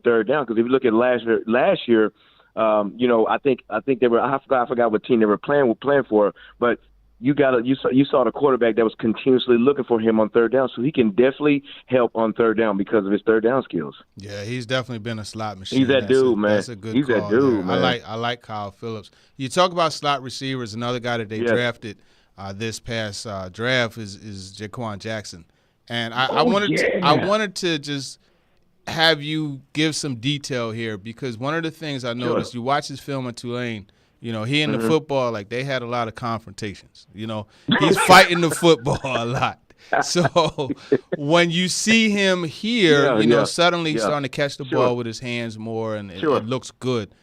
third down. Because if you look at last year, I think they were. I forgot what team they were playing for, but you saw the quarterback that was continuously looking for him on third down, so he can definitely help on third down because of his third down skills. Yeah, he's definitely been a slot machine. He's that dude, man. That's a good call that dude, there. man. I like Kyle Phillips. You talk about slot receivers. Another guy that they drafted this past draft is Jaquan Jackson, and I wanted to just have you give some detail here, because one of the things I noticed, you watch his film at Tulane, he and the football, like, they had a lot of confrontations. He's fighting the football a lot. So when you see him here, suddenly he's starting to catch the ball with his hands more, and it looks good.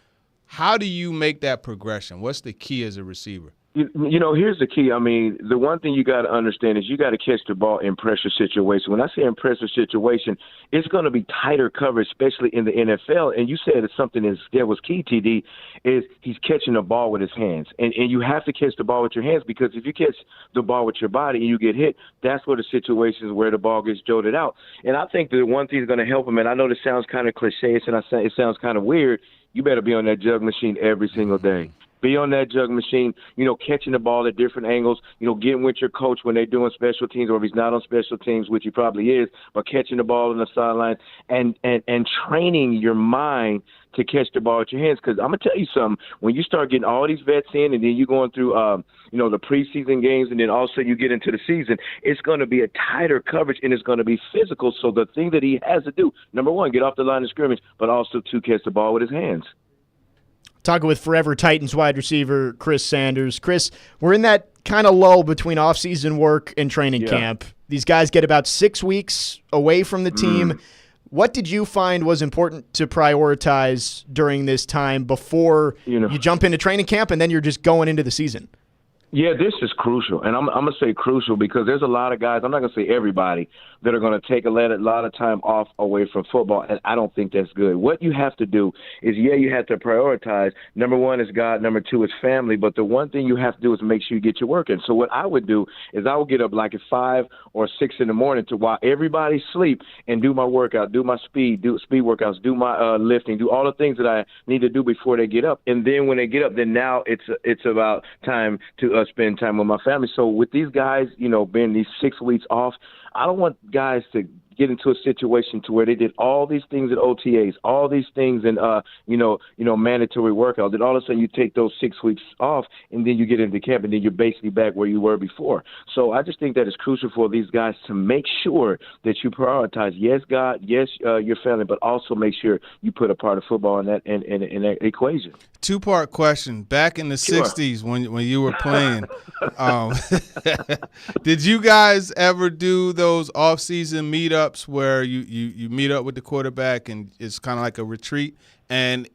How do you make that progression? What's the key as a receiver? Here's the key. I mean, the one thing you got to understand is you got to catch the ball in pressure situations. When I say in pressure situation, it's going to be tighter coverage, especially in the NFL. And you said it's something that was key, TD, is he's catching the ball with his hands. And you have to catch the ball with your hands, because if you catch the ball with your body and you get hit, that's where the situations where the ball gets jolted out. And I think the one thing that's going to help him, and I know this sounds kind of cliche and it sounds kind of weird, you better be on that jug machine every single day. Be on that jug machine, catching the ball at different angles, getting with your coach when they're doing special teams, or if he's not on special teams, which he probably is, but catching the ball on the sideline and training your mind to catch the ball with your hands. Because I'm going to tell you something, when you start getting all these vets in and then you're going through, the preseason games, and then also you get into the season, it's going to be a tighter coverage and it's going to be physical. So the thing that he has to do, number one, get off the line of scrimmage, but also to catch the ball with his hands. Talking with forever Titans wide receiver Chris Sanders. Chris, we're in that kind of lull between off-season work and training camp. These guys get about 6 weeks away from the team. What did you find was important to prioritize during this time before you jump into training camp and then you're just going into the season? Yeah, this is crucial, and I'm going to say crucial because there's a lot of guys, I'm not going to say everybody, that are going to take a lot of time off away from football, and I don't think that's good. What you have to do is, you have to prioritize. Number one is God. Number two is family, but the one thing you have to do is make sure you get your work in. So what I would do is I would get up like at 5 or 6 in the morning to while everybody sleep and do my workout, do my speed workouts, do my lifting, do all the things that I need to do before they get up. And then when they get up, then now it's about time to spend time with my family. So with these guys, being these 6 weeks off, I don't want guys to get into a situation to where they did all these things at OTAs, all these things in mandatory workouts. Then all of a sudden you take those 6 weeks off, and then you get into camp, and then you're basically back where you were before. So I just think that it's crucial for these guys to make sure that you prioritize, yes, God, yes, your family, but also make sure you put a part of football in that in that equation. Two-part question. Back in the 60s when you were playing, did you guys ever do those off-season meetups where you meet up with the quarterback and it's kind of like a retreat? And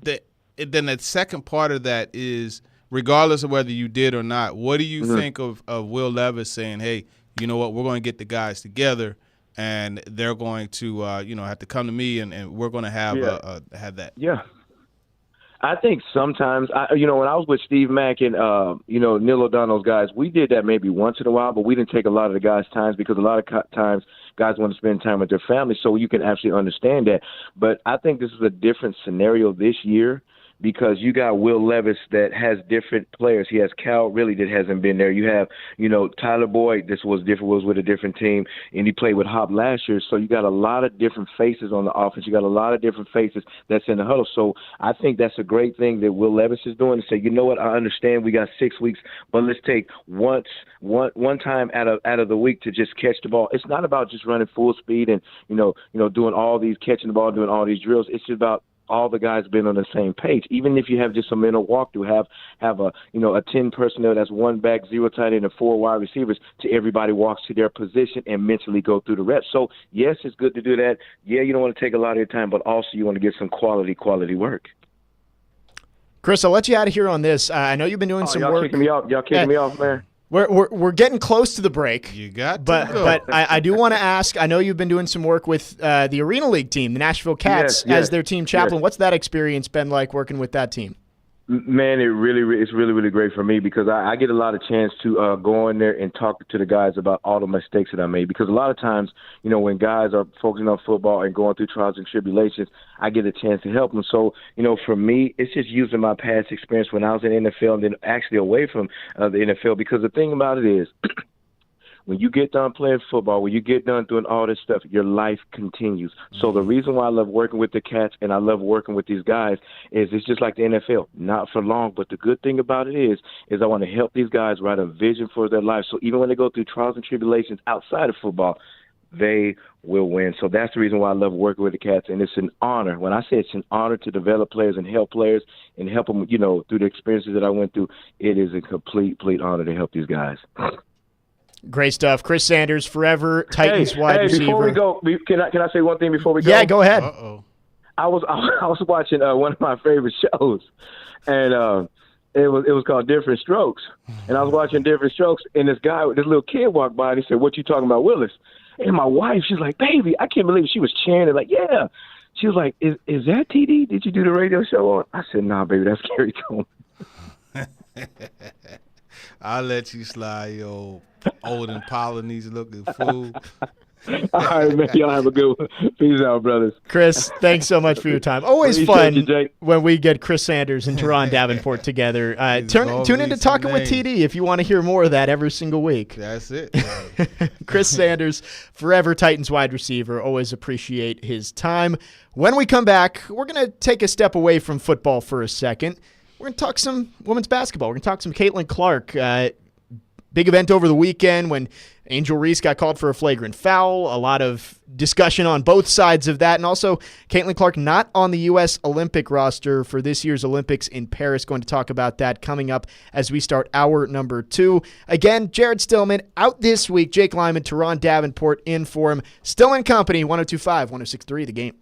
then the second part of that is, regardless of whether you did or not, what do you think of Will Levis saying, hey, you know what, we're going to get the guys together and they're going to have to come to me and we're going to have that? Yeah. I think sometimes, when I was with Steve Mack and, Neil O'Donnell's guys, we did that maybe once in a while, but we didn't take a lot of the guys' times because a lot of times guys want to spend time with their family, so you can actually understand that. But I think this is a different scenario this year because you got Will Levis that has different players. He has Cal really that hasn't been there. You have, Tyler Boyd, this was with a different team, and he played with Hop last year. So you got a lot of different faces on the offense. You got a lot of different faces that's in the huddle. So I think that's a great thing that Will Levis is doing to say, you know what, I understand we got 6 weeks, but let's take one time out of the week to just catch the ball. It's not about just running full speed and, doing all these catching the ball, doing all these drills. It's just about all the guys being on the same page. Even if you have just a mental walkthrough, have a 10 personnel that's 1 back, 0 tight end, and 4 wide receivers, to everybody walks to their position and mentally go through the reps. So yes, it's good to do that. Yeah, you don't want to take a lot of your time, but also you want to get some quality work. Chris, I'll let you out of here on this. I know you've been doing some work. Y'all kicking me off, man. We're getting close to the break. You got but I do want to ask, I know you've been doing some work with the Arena League team, the Nashville Cats, as their team chaplain. Yes. What's that experience been like working with that team? Man, it's really great for me because I get a lot of chance to go in there and talk to the guys about all the mistakes that I made. Because a lot of times, when guys are focusing on football and going through trials and tribulations, I get a chance to help them. So, for me, it's just using my past experience when I was in the NFL and then actually away from the NFL. Because the thing about it is, when you get done playing football, when you get done doing all this stuff, your life continues. So the reason why I love working with the Cats and I love working with these guys is it's just like the NFL, not for long. But the good thing about it is I want to help these guys write a vision for their life. So even when they go through trials and tribulations outside of football, they will win. So that's the reason why I love working with the Cats. And it's an honor. When I say it's an honor to develop players and help players and help them, through the experiences that I went through, it is a complete honor to help these guys. Great stuff. Chris Sanders, forever Titans wide receiver. Before we go, can I say one thing before we go? Yeah, go ahead. Uh-oh. I was watching one of my favorite shows, and it was called Different Strokes. And I was watching Different Strokes, and this little kid walked by, and he said, "What you talking about, Willis?" And my wife, she's like, "Baby," I can't believe it. She was cheering it, like, "Yeah." She was like, "Is that TD? Did you do the radio show on?" I said, "Nah, baby, that's Gary Coleman." I'll let you slide, yo. Old and Polynesian looking fool. All right, man. Y'all have a good one. Peace out, brothers. Chris, thanks so much for your time. Always Appreciate fun when we get Chris Sanders and Teron Davenport together. Tune into Talking with TD if you want to hear more of that every single week. That's it. Chris Sanders, forever Titans wide receiver. Always appreciate his time. When we come back, we're going to take a step away from football for a second. We're going to talk some women's basketball. We're going to talk some Caitlin Clark. big event over the weekend when Angel Reese got called for a flagrant foul. A lot of discussion on both sides of that. And also, Caitlin Clark not on the U.S. Olympic roster for this year's Olympics in Paris. Going to talk about that coming up as we start hour number 2. Again, Jared Stillman out this week. Jake Lyman, Teron Davenport in for him. Stillman Company, 102.5, 106.3, The Game.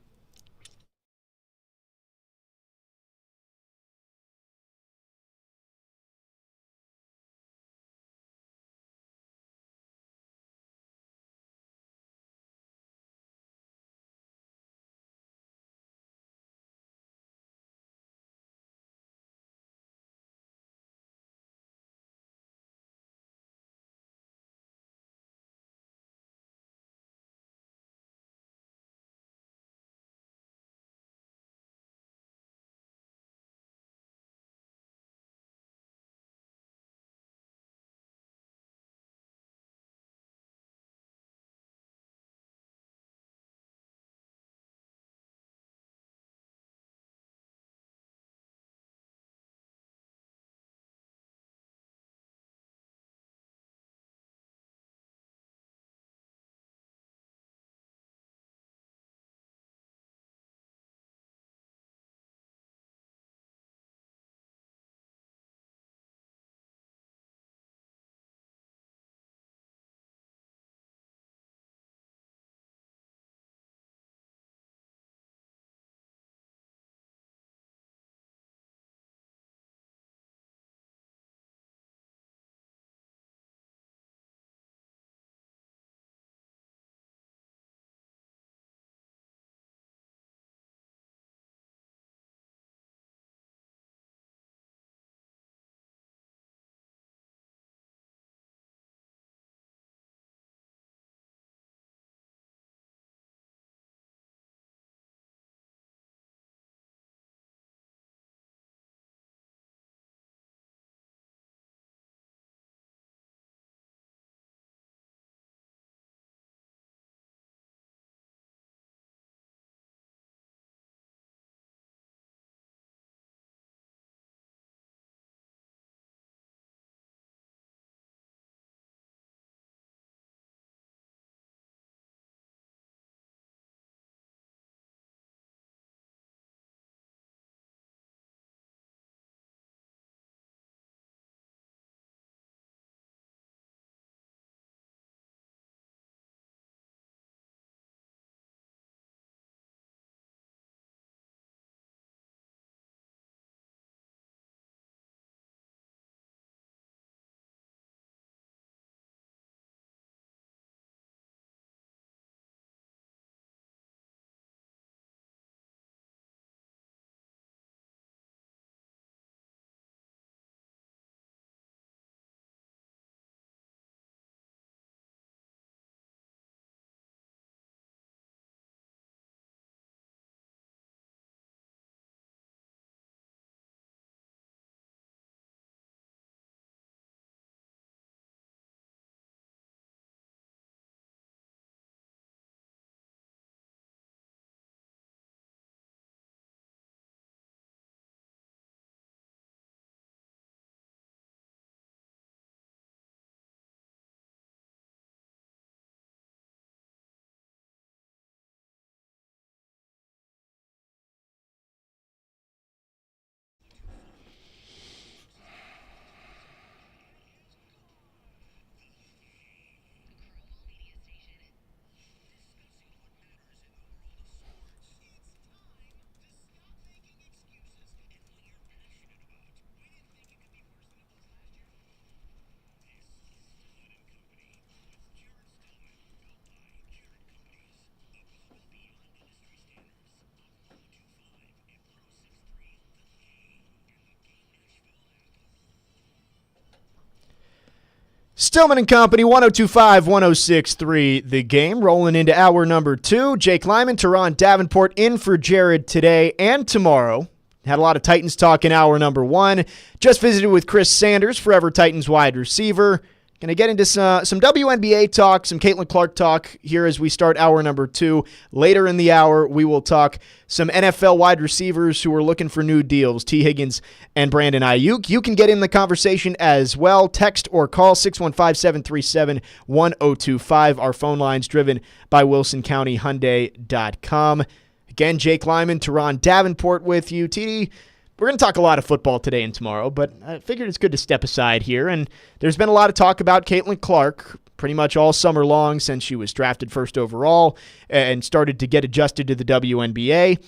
Stillman and Company, 102.5, 106.3, The Game. Rolling into hour number 2. Jake Lyman, Teron Davenport in for Jared today and tomorrow. Had a lot of Titans talk in hour number 1. Just visited with Chris Sanders, Forever Titans wide receiver. Going to get into some WNBA talk, some Caitlin Clark talk here as we start hour number 2. Later in the hour, we will talk some NFL wide receivers who are looking for new deals, T. Higgins and Brandon Ayuk. You can get in the conversation as well. Text or call 615-737-1025. Our phone line's driven by WilsonCountyHyundai.com. Again, Jake Lyman, Teron Davenport with you. TD, we're going to talk a lot of football today and tomorrow, but I figured it's good to step aside here. And there's been a lot of talk about Caitlin Clark pretty much all summer long since she was drafted first overall and started to get adjusted to the WNBA.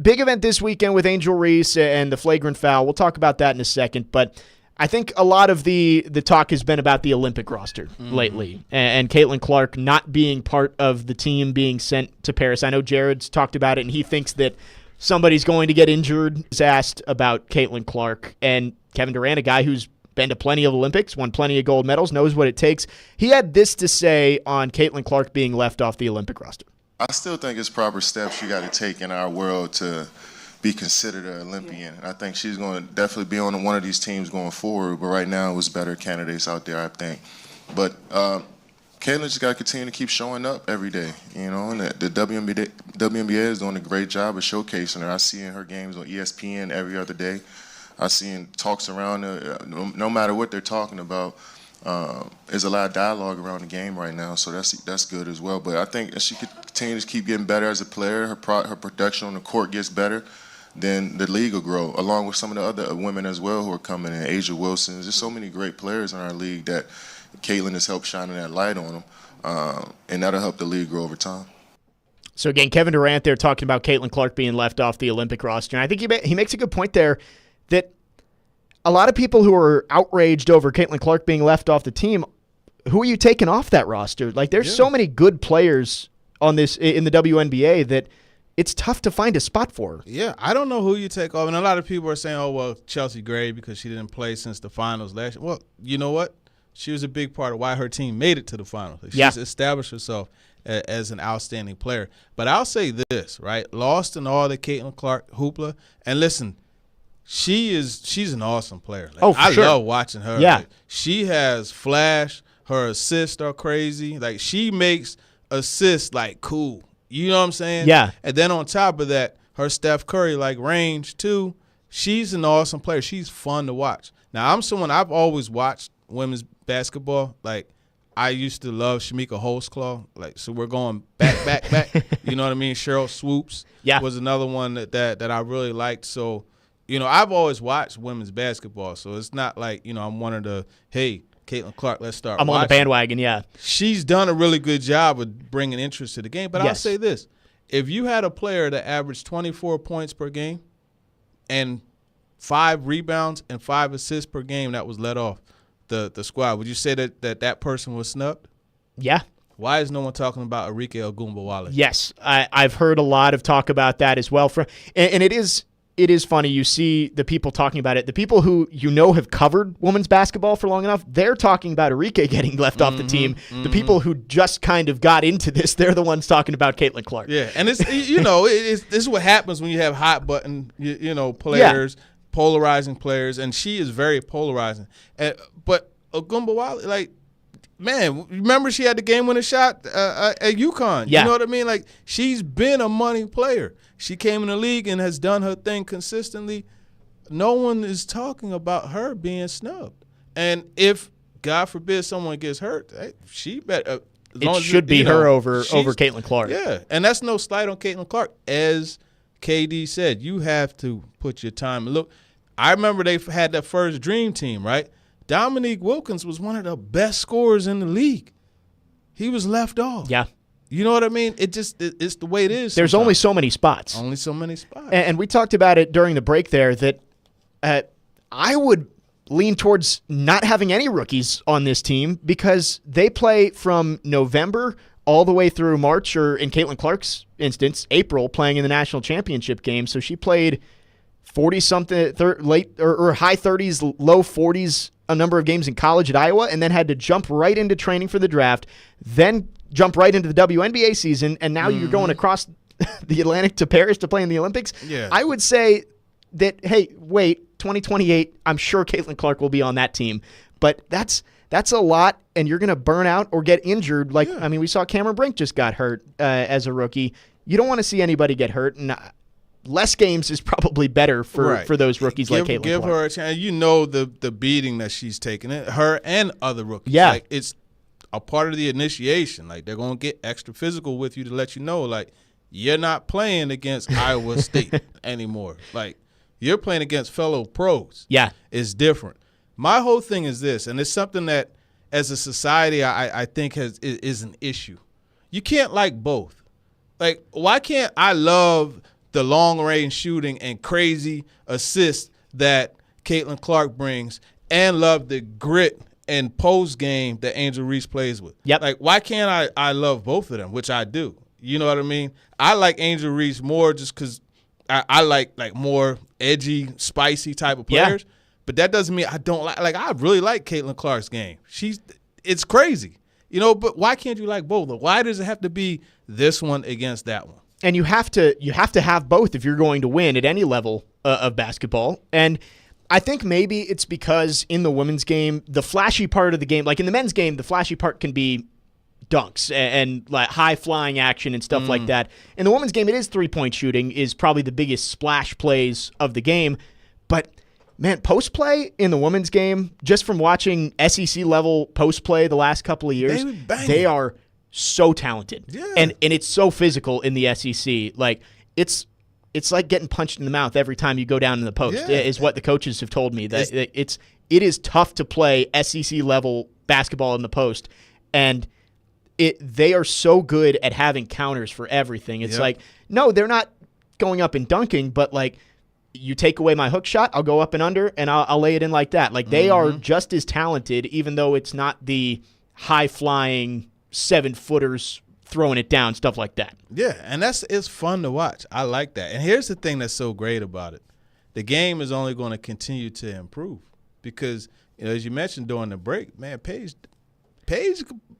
Big event this weekend with Angel Reese and the flagrant foul. We'll talk about that in a second, but I think a lot of the talk has been about the Olympic roster lately and Caitlin Clark not being part of the team being sent to Paris. I know Jared's talked about it, and he thinks that somebody's going to get injured. He's asked about Caitlin Clark, and Kevin Durant, a guy who's been to plenty of Olympics, won plenty of gold medals, knows what it takes. He had this to say on Caitlin Clark being left off the Olympic roster. I still think it's proper steps you got to take in our world to be considered an Olympian. I think she's going to definitely be on one of these teams going forward, but right now there's better candidates out there, I think. But Caitlin just got to continue to keep showing up every day, and the WNBA is doing a great job of showcasing her. I see in her games on ESPN every other day. I see in talks around no matter what they're talking about. There's a lot of dialogue around the game right now, so that's good as well. But I think if she could continue to keep getting better as a player, her production on the court gets better, then the league will grow, along with some of the other women as well who are coming in. Asia Wilson, there's so many great players in our league that Caitlin has helped shining that light on them, and that'll help the league grow over time. So again, Kevin Durant there talking about Caitlin Clark being left off the Olympic roster, and I think he makes a good point there that a lot of people who are outraged over Caitlin Clark being left off the team, who are you taking off that roster? Like, there's so many good players on this in the WNBA that it's tough to find a spot for her. Yeah, I don't know who you take off, and a lot of people are saying, "Oh, well, Chelsea Gray because she didn't play since the finals last year." Well, you know what? She was a big part of why her team made it to the finals. She's established herself as an outstanding player. But I'll say this, right? Lost in all the Caitlin Clark hoopla. And listen, she's an awesome player. Like, I love watching her. Yeah. Like, she has flash. Her assists are crazy. Like, she makes assists like cool. You know what I'm saying? Yeah. And then on top of that, her Steph Curry like range too. She's an awesome player. She's fun to watch. Now, I've always watched women's basketball. Like, I used to love Shamika Holtzclaw. Like, so we're going back. You know what I mean? Cheryl Swoops was another one that I really liked. So, I've always watched women's basketball. So it's not like, I'm one of the, hey, Caitlin Clark, let's start I'm watching. on the bandwagon, yeah. She's done a really good job of bringing interest to the game. But I'll say this. If you had a player that averaged 24 points per game and 5 rebounds and 5 assists per game that was let off the squad, would you say that person was snubbed? Yeah. Why is no one talking about Arike Ogunbowale? Yes, I've heard a lot of talk about that as well. And it is funny. You see the people talking about it. The people who have covered women's basketball for long enough, they're talking about Arike getting left off the team. The people who just kind of got into this, they're the ones talking about Caitlin Clark. Yeah, and it's this is what happens when you have hot button players, polarizing players, and she is very polarizing. But Ogunbowale, like, man, remember she had the game-winning shot at UConn. Yeah. You know what I mean? Like, she's been a money player. She came in the league and has done her thing consistently. No one is talking about her being snubbed. And if, God forbid, someone gets hurt, she better. It should be her over Caitlin Clark. Yeah, and that's no slight on Caitlin Clark. As KD said, you have to put your time. Look, I remember they had that first dream team, right? Dominique Wilkins was one of the best scorers in the league. He was left off. Yeah. You know what I mean? It's the way it is. There's only so many spots. Only so many spots. And we talked about it during the break there that I would lean towards not having any rookies on this team because they play from November all the way through March, or in Caitlin Clark's instance, April, playing in the national championship game. So she played 40-something, late or high 30s, low 40s a number of games in college at Iowa, and then had to jump right into training for the draft, then jump right into the WNBA season, and now you're going across the Atlantic to Paris to play in the Olympics. Yeah. I would say that, hey, wait, 2028, I'm sure Caitlin Clark will be on that team, but that's That's a lot, and you're going to burn out or get injured. We saw Cameron Brink just got hurt as a rookie. You don't want to see anybody get hurt, and less games is probably better for those rookies like Caitlin Give Clark. her a chance. You know the beating that she's taking, her and other rookies. Yeah. Like, it's a part of the initiation. Like, they're going to get extra physical with you to let you know, like, you're not playing against Iowa State anymore. Like, you're playing against fellow pros. Yeah. It's different. My whole thing is this, and it's something that as a society I think is an issue. You can't like both. Like, why can't I love the long-range shooting and crazy assists that Caitlin Clark brings and love the grit and post game that Angel Reese plays with? Yep. Like, why can't I love both of them, which I do? You know what I mean? I like Angel Reese more just because I like more edgy, spicy type of players. Yeah. But that doesn't mean I don't like I really like Caitlin Clark's game. It's crazy. You know, but why can't you like both? Why does it have to be this one against that one? And you have to have both if you're going to win at any level of basketball. And I think maybe it's because in the women's game, the flashy part of the game, like in the men's game, the flashy part can be dunks and like high flying action and stuff like that. In the women's game, it is 3-point shooting is probably the biggest splash plays of the game. But man, post play in the women's game, just from watching SEC level post play the last couple of years, they are so talented. Yeah. And it's so physical in the SEC. Like it's like getting punched in the mouth every time you go down in the post. Yeah. Is what the coaches have told me. That it is tough to play SEC level basketball in the post. And they are so good at having counters for everything. It's like, no, they're not going up and dunking, but like, you take away my hook shot, I'll go up and under, and I'll lay it in like that. Like, they are just as talented, even though it's not the high-flying 7-footers throwing it down, stuff like that. Yeah, and it's fun to watch. I like that. And here's the thing that's so great about it. The game is only going to continue to improve because, as you mentioned during the break, man, Paige,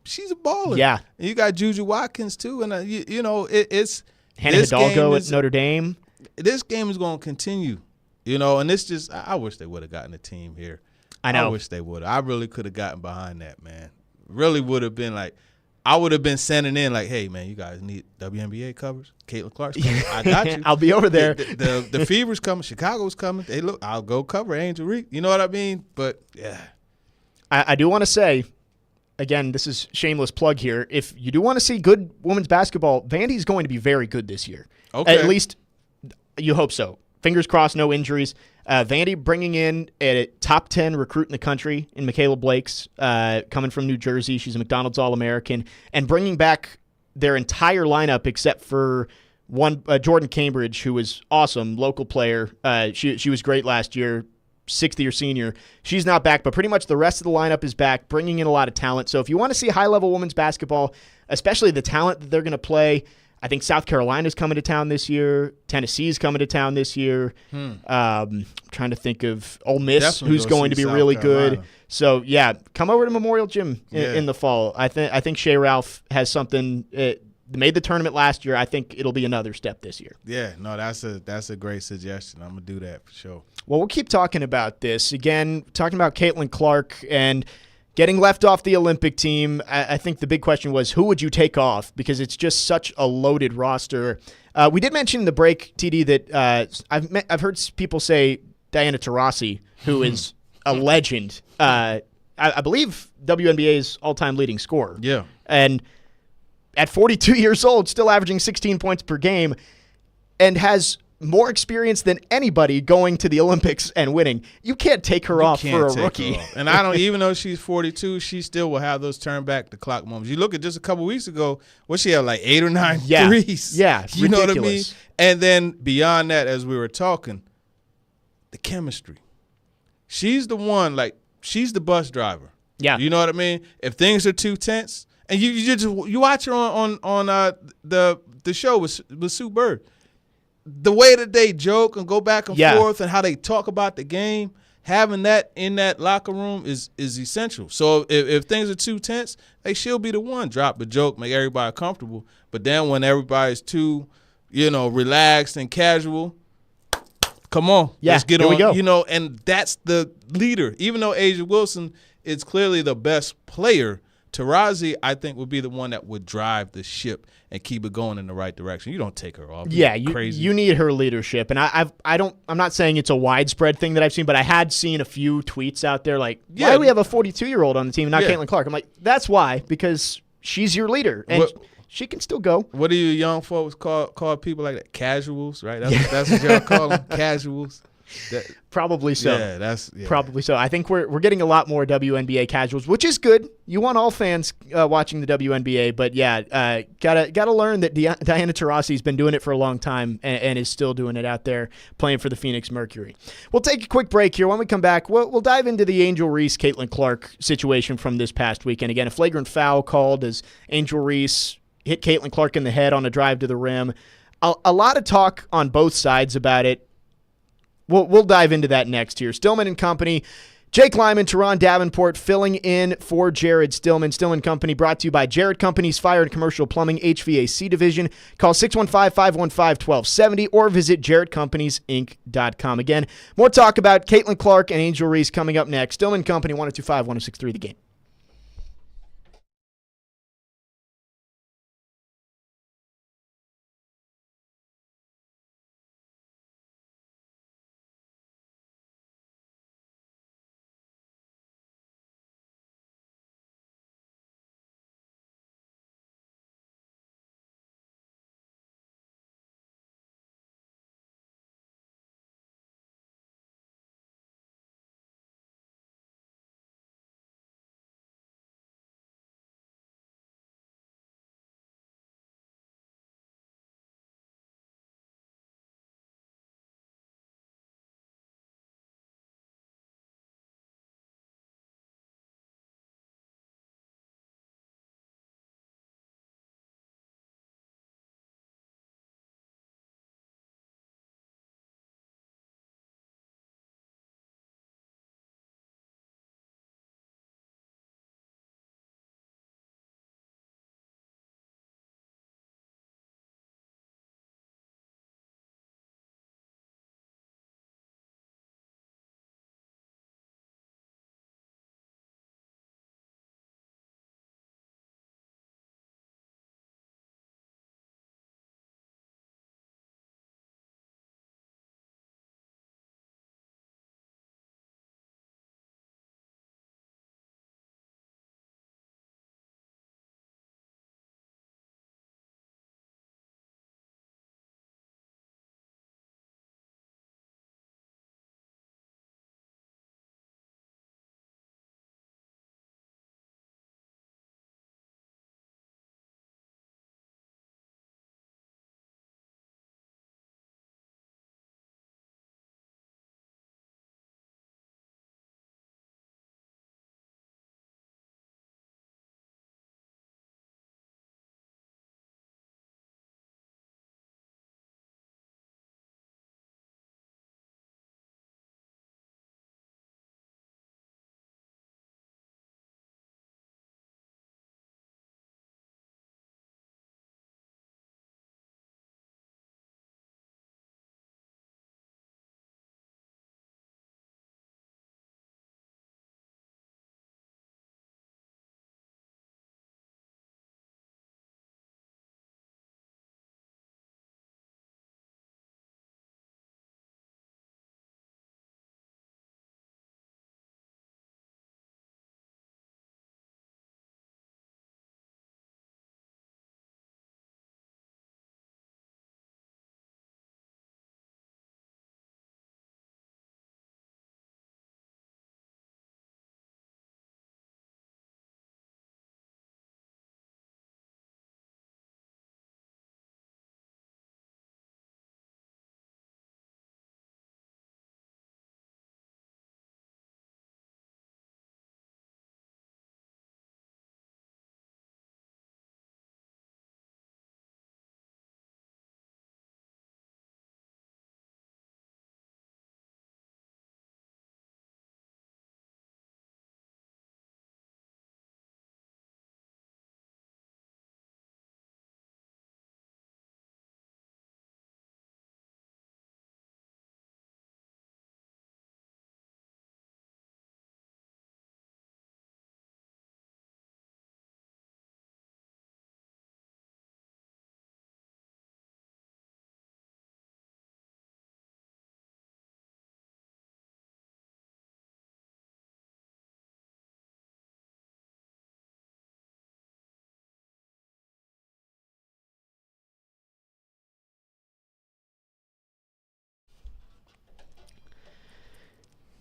she's a baller. Yeah. And you got Juju Watkins, too. And, it's – Hannah Hidalgo at Notre Dame. This game is going to continue, and it's just I wish they would have gotten a team here. I know. I wish they would have. I really could have gotten behind that, man. Really would have been like I would have been sending in like, hey, man, you guys need WNBA covers? Caitlin Clark's coming. I got you. I'll be over there. The Fever's coming. Chicago's coming. Hey, look, I'll go cover Angel Reese. You know what I mean? But, yeah. I do want to say, again, this is shameless plug here. If you do want to see good women's basketball, Vandy's going to be very good this year. Okay. At least you hope so. Fingers crossed, no injuries. Vandy bringing in a top 10 recruit in the country in Michaela Blakes, coming from New Jersey. She's a McDonald's All-American. And bringing back their entire lineup except for one, Jordan Cambridge, who was awesome, local player. She was great last year, sixth-year senior. She's not back, but pretty much the rest of the lineup is back, bringing in a lot of talent. So if you want to see high-level women's basketball, especially the talent that they're going to play, I think South Carolina's coming to town this year. Tennessee's coming to town this year. Trying to think of Ole Miss, Definitely who's going to be South really Carolina. good. So, yeah, come over to Memorial Gym in the fall. I think Shea Ralph has something. They made the tournament last year. I think it'll be another step this year. Yeah, no, that's a great suggestion. I'm going to do that for sure. Well, we'll keep talking about this. Again, talking about Caitlin Clark and getting left off the Olympic team. I think the big question was, who would you take off? Because it's just such a loaded roster. We did mention in the break, TD, that I've heard people say Diana Taurasi, who is a legend. I believe WNBA's all-time leading scorer. Yeah. And at 42 years old, still averaging 16 points per game, and has more experience than anybody going to the Olympics and winning. You can't take her off for a rookie. And I don't even though she's 42, she still will have those turn back the clock moments. You look at just a couple weeks ago, what she had like 8 or 9 threes. Yeah, you know what I mean? ridiculous. And then beyond that, as we were talking, the chemistry. She's the one, like she's the bus driver. Yeah. You know what I mean? If things are too tense, and you watch her on the show with Sue Bird. The way that they joke and go back and forth and how they talk about the game, having that in that locker room is essential. So if things are too tense, she'll be the one. Drop the joke, make everybody comfortable. But then when everybody's too, relaxed and casual, come on, let's get on. Here we go. And that's the leader. Even though Asia Wilson is clearly the best player. Tarazi, I think, would be the one that would drive the ship and keep it going in the right direction. You don't take her off. Yeah, Crazy. you need her leadership, and I'm not saying it's a widespread thing that I've seen, but I had seen a few tweets out there like, why do we have a 42-year-old on the team, not Caitlin Clark? I'm like, that's why, because she's your leader, and she can still go. What do you young folks call people like that? Casuals, right? That's what y'all call them, casuals. Probably so. Yeah. Probably so. I think we're getting a lot more WNBA casuals, which is good. You want all fans watching the WNBA, but gotta learn that Diana Taurasi's been doing it for a long time and is still doing it out there playing for the Phoenix Mercury. We'll take a quick break here. When we come back, we'll dive into the Angel Reese Caitlin Clark situation from this past weekend. Again, a flagrant foul called as Angel Reese hit Caitlin Clark in the head on a drive to the rim. A lot of talk on both sides about it. We'll dive into that next here. Stillman and Company, Jake Lyman, Teron Davenport filling in for Jared Stillman. Stillman Company brought to you by Jared Company's Fire and Commercial Plumbing HVAC Division. Call 615-515-1270 or visit jaredcompaniesinc.com. Again, more talk about Caitlin Clark and Angel Reese coming up next. Stillman Company, 102.5, 106.3 The Game.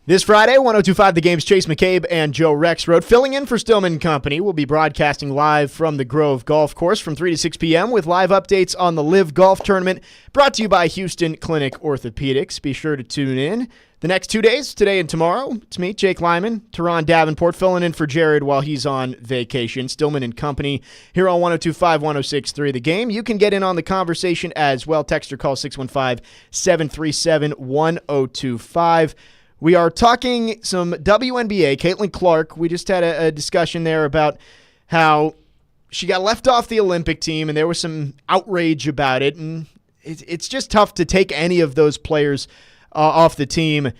This Friday, 102.5 The Game's Chase McCabe and Joe Rexroad filling in for Stillman Company. We'll be broadcasting live from the Grove Golf Course from 3 to 6 p.m. with live updates on the Live Golf Tournament brought to you by Houston Clinic Orthopedics. Be sure to tune in the next 2 days, today and tomorrow. It's me, Jake Lyman, Teron Davenport, filling in for Jared while he's on vacation. Stillman and Company here on 102.5, 106.3 The Game. You can get in on the conversation as well. Text or call 615-737-1025. We are talking some WNBA. Caitlin Clark, we just had a discussion there about how she got left off the Olympic team, and there was some outrage about it. And it's just tough to take any of those players off the team.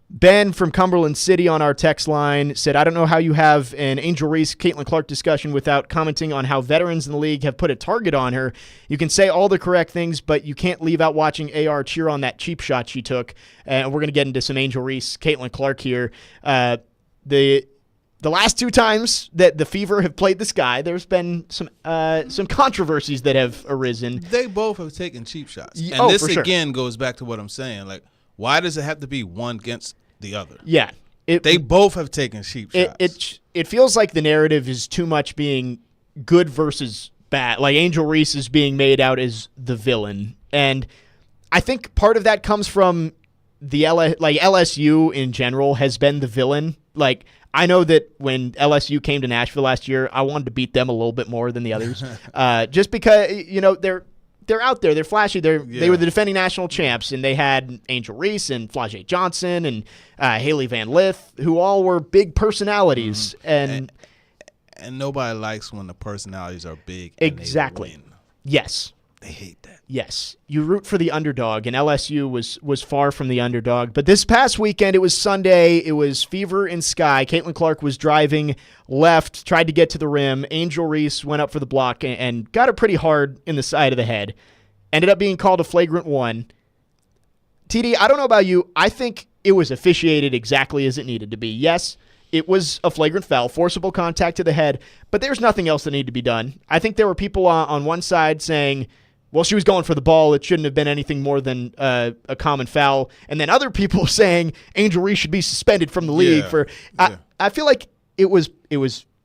Ben from Cumberland City on our text line said, I don't know how you have an Angel Reese, Caitlin Clark discussion without commenting on how veterans in the league have put a target on her. You can say all the correct things, but you can't leave out watching AR cheer on that cheap shot she took. And we're going to get into some Angel Reese, Caitlin Clark here. The last 2 times that the Fever have played the Sky, there's been some controversies that have arisen. They both have taken cheap shots. And this, again, goes back to what I'm saying. Like, why does it have to be one against the other? Yeah. They both have taken cheap shots. It feels like the narrative is too much being good versus bad. Like Angel Reese is being made out as the villain. And I think part of that comes from LSU in general has been the villain. Like, I know that when LSU came to Nashville last year, I wanted to beat them a little bit more than the others. Just because, they're out there. They're flashy. They were the defending national champs, and they had Angel Reese and Flau'jae Johnson and Haley Van Lith, who all were big personalities. Mm-hmm. And nobody likes when the personalities are big. Exactly. And they win. Yes. They hate that. Yes. You root for the underdog, and LSU was far from the underdog. But this past weekend, it was Sunday. It was Fever and Sky. Caitlin Clark was driving left, tried to get to the rim. Angel Reese went up for the block and got it pretty hard in the side of the head. Ended up being called a flagrant 1. TD, I don't know about you. I think it was officiated exactly as it needed to be. Yes, it was a flagrant foul, forcible contact to the head, but there's nothing else that needed to be done. I think there were people on one side saying, well, she was going for the ball. It shouldn't have been anything more than a common foul. And then other people saying Angel Reese should be suspended from the league for. I feel like it was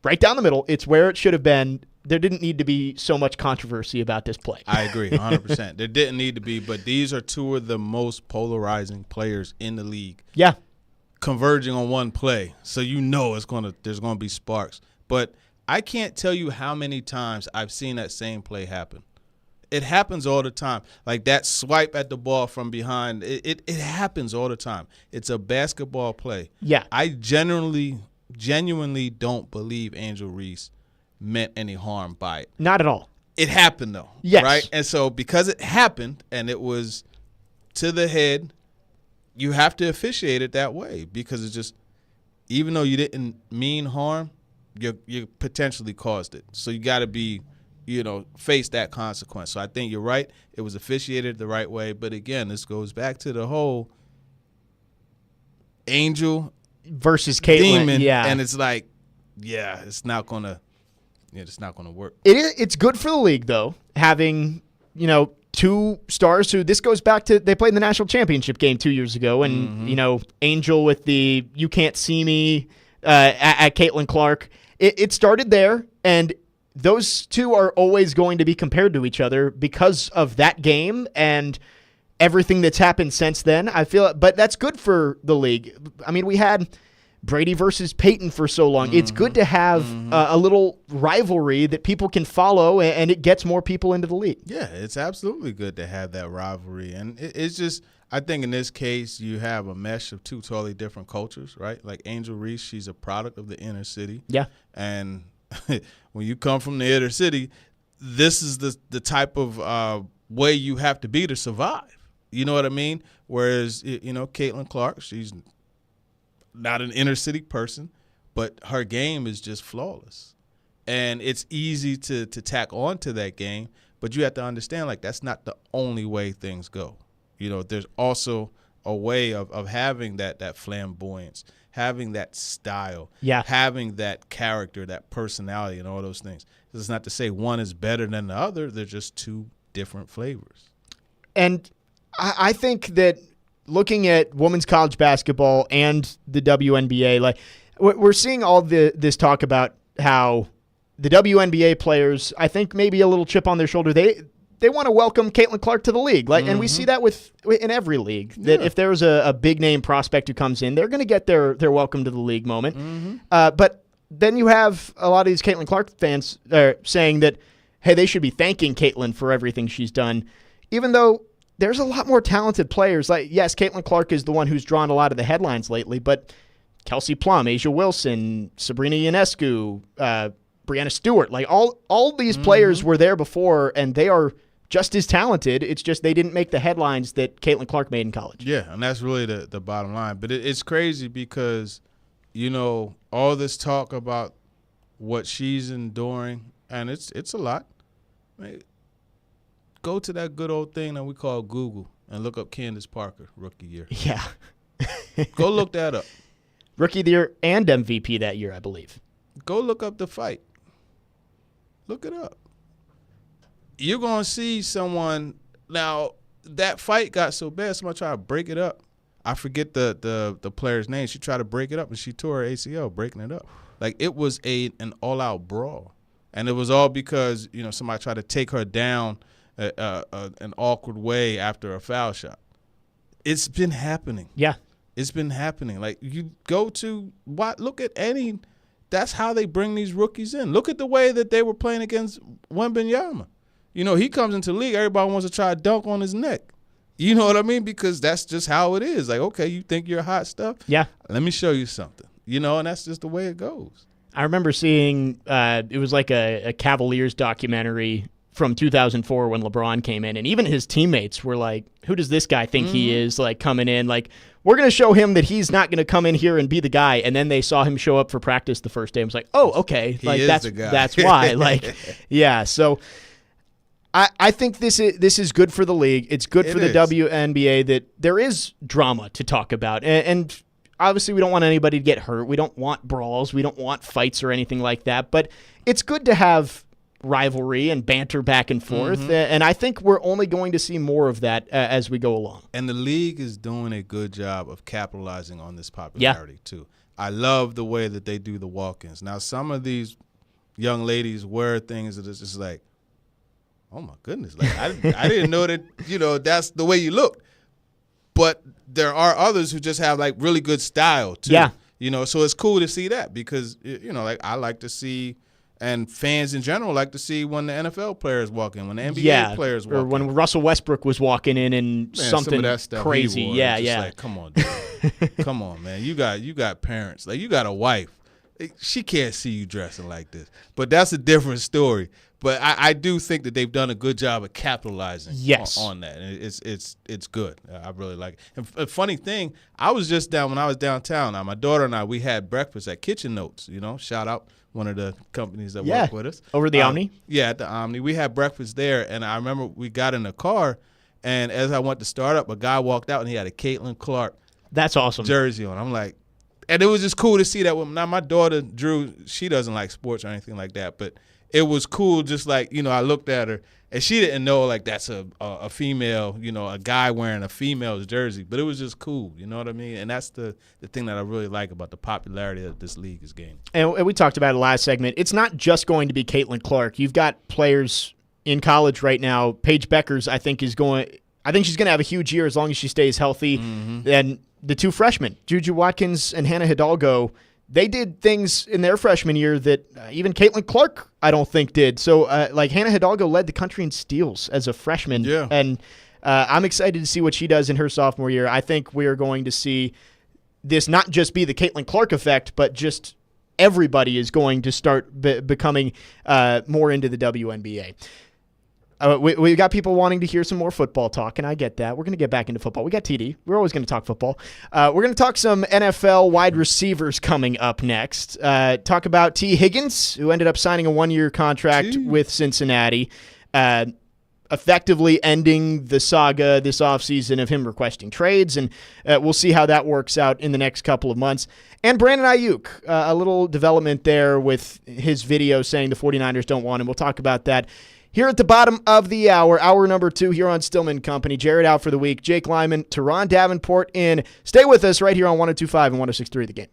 right down the middle. It's where it should have been. There didn't need to be so much controversy about this play. I agree, 100%. There didn't need to be, but these are 2 of the most polarizing players in the league. Yeah, converging on one play, so there's gonna be sparks. But I can't tell you how many times I've seen that same play happen. It happens all the time. Like that swipe at the ball from behind, it happens all the time. It's a basketball play. Yeah. I genuinely don't believe Angel Reese meant any harm by it. Not at all. It happened, though. Yes. Right? And so because it happened and it was to the head, you have to officiate it that way because it's just, even though you didn't mean harm, you potentially caused it. So you got to be face that consequence. So I think you're right. It was officiated the right way. But again, this goes back to the whole Angel versus Caitlin. Demon, yeah. And it's like, it's not going to work. It's good for the league, though, having, 2 stars who this goes back to, they played in the national championship game 2 years ago. And, Angel with the you can't see me at Caitlin Clark. It started there, and those 2 are always going to be compared to each other because of that game and everything that's happened since then. I feel, but that's good for the league. I mean, we had Brady versus Peyton for so long. Mm-hmm. It's good to have a little rivalry that people can follow, and it gets more people into the league. Yeah, it's absolutely good to have that rivalry. And it's just, I think in this case, you have a mesh of 2 totally different cultures, right? Like Angel Reese, she's a product of the inner city. Yeah. And when you come from the inner city, this is the type of way you have to be to survive. You know what I mean? Whereas, Caitlin Clark, she's not an inner city person, but her game is just flawless. And it's easy to tack on to that game, but you have to understand, like, that's not the only way things go. There's also a way of having that flamboyance, having that style, having that character, that personality, and all those things. This is not to say one is better than the other. They're just 2 different flavors. And I think that looking at women's college basketball and the WNBA, like we're seeing all this talk about how the WNBA players, I think maybe a little chip on their shoulder, they want to welcome Caitlin Clark to the league. Like, and we see that in every league, that if there's a big name prospect who comes in, they're going to get their welcome to the league moment. But then you have a lot of these Caitlin Clark fans saying that, hey, they should be thanking Caitlin for everything she's done, even though there's a lot more talented players. Like, yes, Caitlin Clark is the one who's drawn a lot of the headlines lately, but Kelsey Plum, Asia Wilson, Sabrina Ionescu, Brianna Stewart, like all these players were there before, and they are just as talented. It's just they didn't make the headlines that Caitlin Clark made in college. Yeah, and that's really the bottom line. But it's crazy because, all this talk about what she's enduring, and it's a lot. Go to that good old thing that we call Google and look up Candace Parker, rookie year. Yeah. Go look that up. Rookie of the year and MVP that year, I believe. Go look up the fight. Look it up. You're going to see someone – now, that fight got so bad, somebody tried to break it up. I forget the player's name. She tried to break it up, and she tore her ACL breaking it up. Like, it was an all-out brawl. And it was all because, somebody tried to take her down an awkward way after a foul shot. It's been happening. Yeah. It's been happening. Like, you go to – look at any – that's how they bring these rookies in. Look at the way that they were playing against Wembanyama. He comes into the league, everybody wants to try to dunk on his neck. You know what I mean? Because that's just how it is. Like, okay, you think you're hot stuff? Yeah. Let me show you something. And that's just the way it goes. I remember seeing it was like a Cavaliers documentary from 2004 when LeBron came in, and even his teammates were like, who does this guy think he is, like, coming in? Like, we're going to show him that he's not going to come in here and be the guy. And then they saw him show up for practice the first day and was like, oh, okay. He like is that's the guy. That's why. Like, yeah. So I think this is good for the league. It's good for the WNBA that there is drama to talk about. And obviously we don't want anybody to get hurt. We don't want brawls. We don't want fights or anything like that. But it's good to have rivalry and banter back and forth. And I think we're only going to see more of that as we go along. And the league is doing a good job of capitalizing on this popularity too. I love the way that they do the walk-ins. Now, some of these young ladies wear things that is just like, oh my goodness, like I didn't know that, that's the way you look. But there are others who just have like really good style too. Yeah. So it's cool to see that because, like I like to see, and fans in general like to see when the NFL players walk in, when the NBA players walk in. Or when Russell Westbrook was walking in and something some of that stuff crazy. Yeah. Like, come on, dude. Come on, man. You got parents. Like, you got a wife. She can't see you dressing like this. But that's a different story. But I do think that they've done a good job of capitalizing on that. And it's good. I really like it. And a funny thing, I was just when I was downtown. My daughter and I, we had breakfast at Kitchen Notes. Shout out one of the companies that work with us. Over the Omni? Yeah, at the Omni. We had breakfast there, and I remember we got in the car, and as I went to start up, a guy walked out, and he had a Caitlin Clark That's awesome. jersey on. I'm like, and it was just cool to see that. Now, my daughter, Drew, she doesn't like sports or anything like that, but it was cool just like, I looked at her, and she didn't know, like, that's a female, a guy wearing a female's jersey, but it was just cool, you know what I mean? And that's the thing that I really like about the popularity that this league is gaining. And we talked about it last segment. It's not just going to be Caitlin Clark. You've got players in college right now. Paige Beckers, I think she's going to have a huge year as long as she stays healthy. And the two freshmen, Juju Watkins and Hannah Hidalgo, they did things in their freshman year that even Caitlin Clark, I don't think, did. So, Hannah Hidalgo led the country in steals as a freshman. Yeah. And I'm excited to see what she does in her sophomore year. I think we are going to see this not just be the Caitlin Clark effect, but just everybody is going to start becoming more into the WNBA. We got people wanting to hear some more football talk, and I get that. We're going to get back into football. We got TD. We're always going to talk football. We're going to talk some NFL wide receivers coming up next. Talk about T. Higgins, who ended up signing a one-year contract with Cincinnati, effectively ending the saga this offseason of him requesting trades, and we'll see how that works out in the next couple of months. And Brandon Ayuk, a little development there with his video saying the 49ers don't want him. We'll talk about that. Here at the bottom of the hour number 2 here on Stillman Company. Jared out for the week. Jake Lyman, Teron Davenport in. Stay with us right here on 102.5 and 106.3 The Game.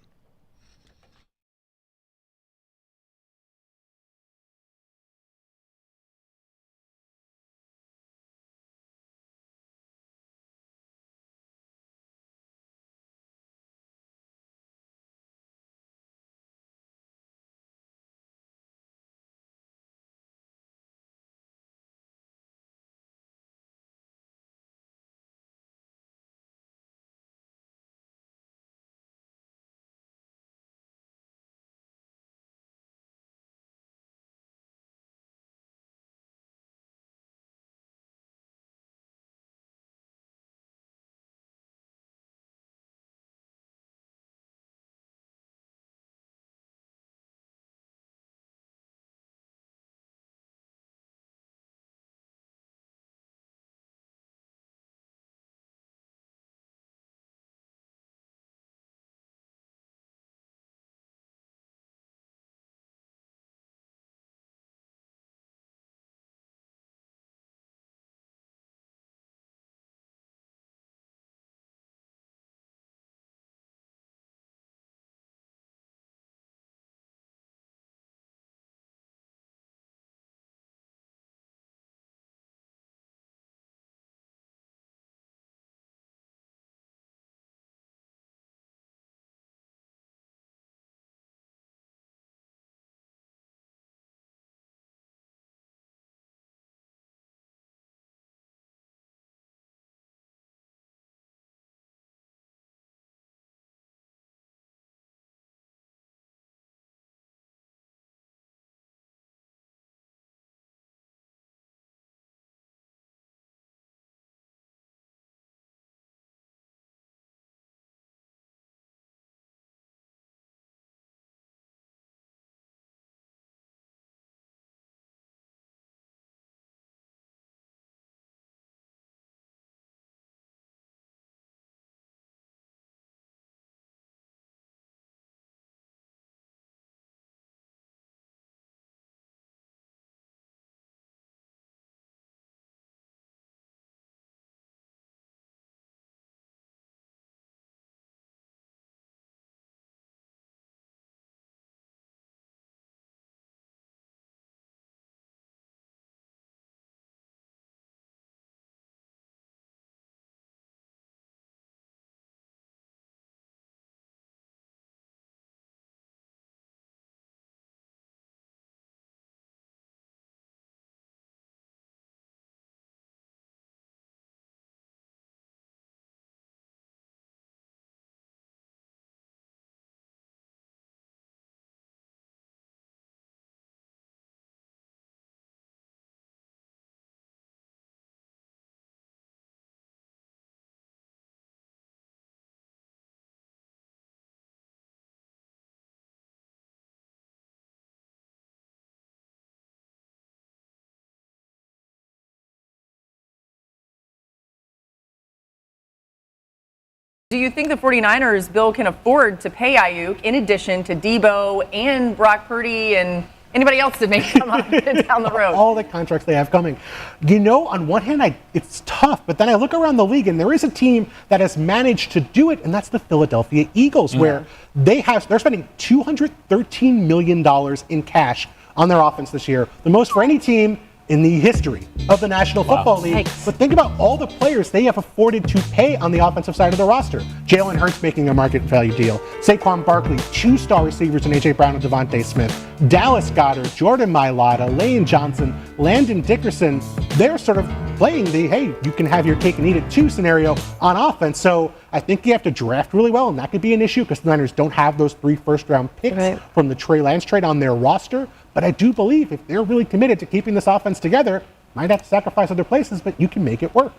Do you think the 49ers, Bill, can afford to pay Ayuk in addition to Debo and Brock Purdy and anybody else that may come up down the road? All the contracts they have coming. You know, on one hand, it's tough, but then I look around the league and there is a team that has managed to do it, and that's the Philadelphia Eagles, where they're spending $213 million in cash on their offense this year, the most for any team in the history of the National Football League. Yikes. But think about all the players they have afforded to pay on the offensive side of the roster. Jalen Hurts making a market value deal. Saquon Barkley, 2-star receivers in A.J. Brown and Devontae Smith. Dallas Goedert, Jordan Mailata, Lane Johnson, Landon Dickerson. They're sort of playing the, hey, you can have your cake and eat it too scenario on offense. So I think you have to draft really well, and that could be an issue because the Niners don't have those 3 first-round picks from the Trey Lance trade on their roster. But I do believe if they're really committed to keeping this offense together, might have to sacrifice other places, but you can make it work.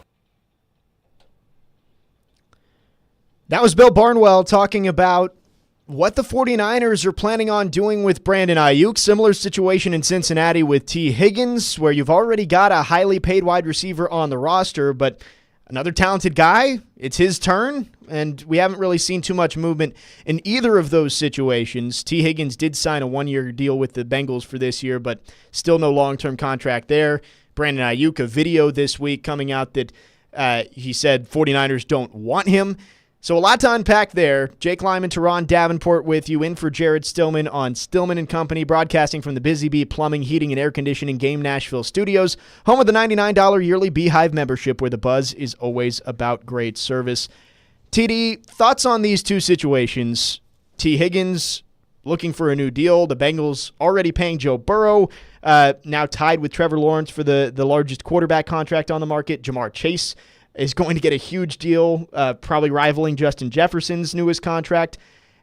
That was Bill Barnwell talking about what the 49ers are planning on doing with Brandon Ayuk. Similar situation in Cincinnati with T. Higgins, where you've already got a highly paid wide receiver on the roster, but another talented guy. It's his turn, and we haven't really seen too much movement in either of those situations. T. Higgins did sign a one-year deal with the Bengals for this year, but still no long-term contract there. Brandon Ayuk, a video this week coming out that he said 49ers don't want him. So a lot to unpack there. Jake Lyman, Teron Davenport with you, in for Jared Stillman on Stillman & Company, broadcasting from the Busy Bee Plumbing, Heating, and Air Conditioning Game Nashville studios, home of the $99 yearly Beehive membership, where the buzz is always about great service. TD, thoughts on these two situations? T. Higgins looking for a new deal. The Bengals already paying Joe Burrow, now tied with Trevor Lawrence for the largest quarterback contract on the market. Jamar Chase is going to get a huge deal, probably rivaling Justin Jefferson's newest contract.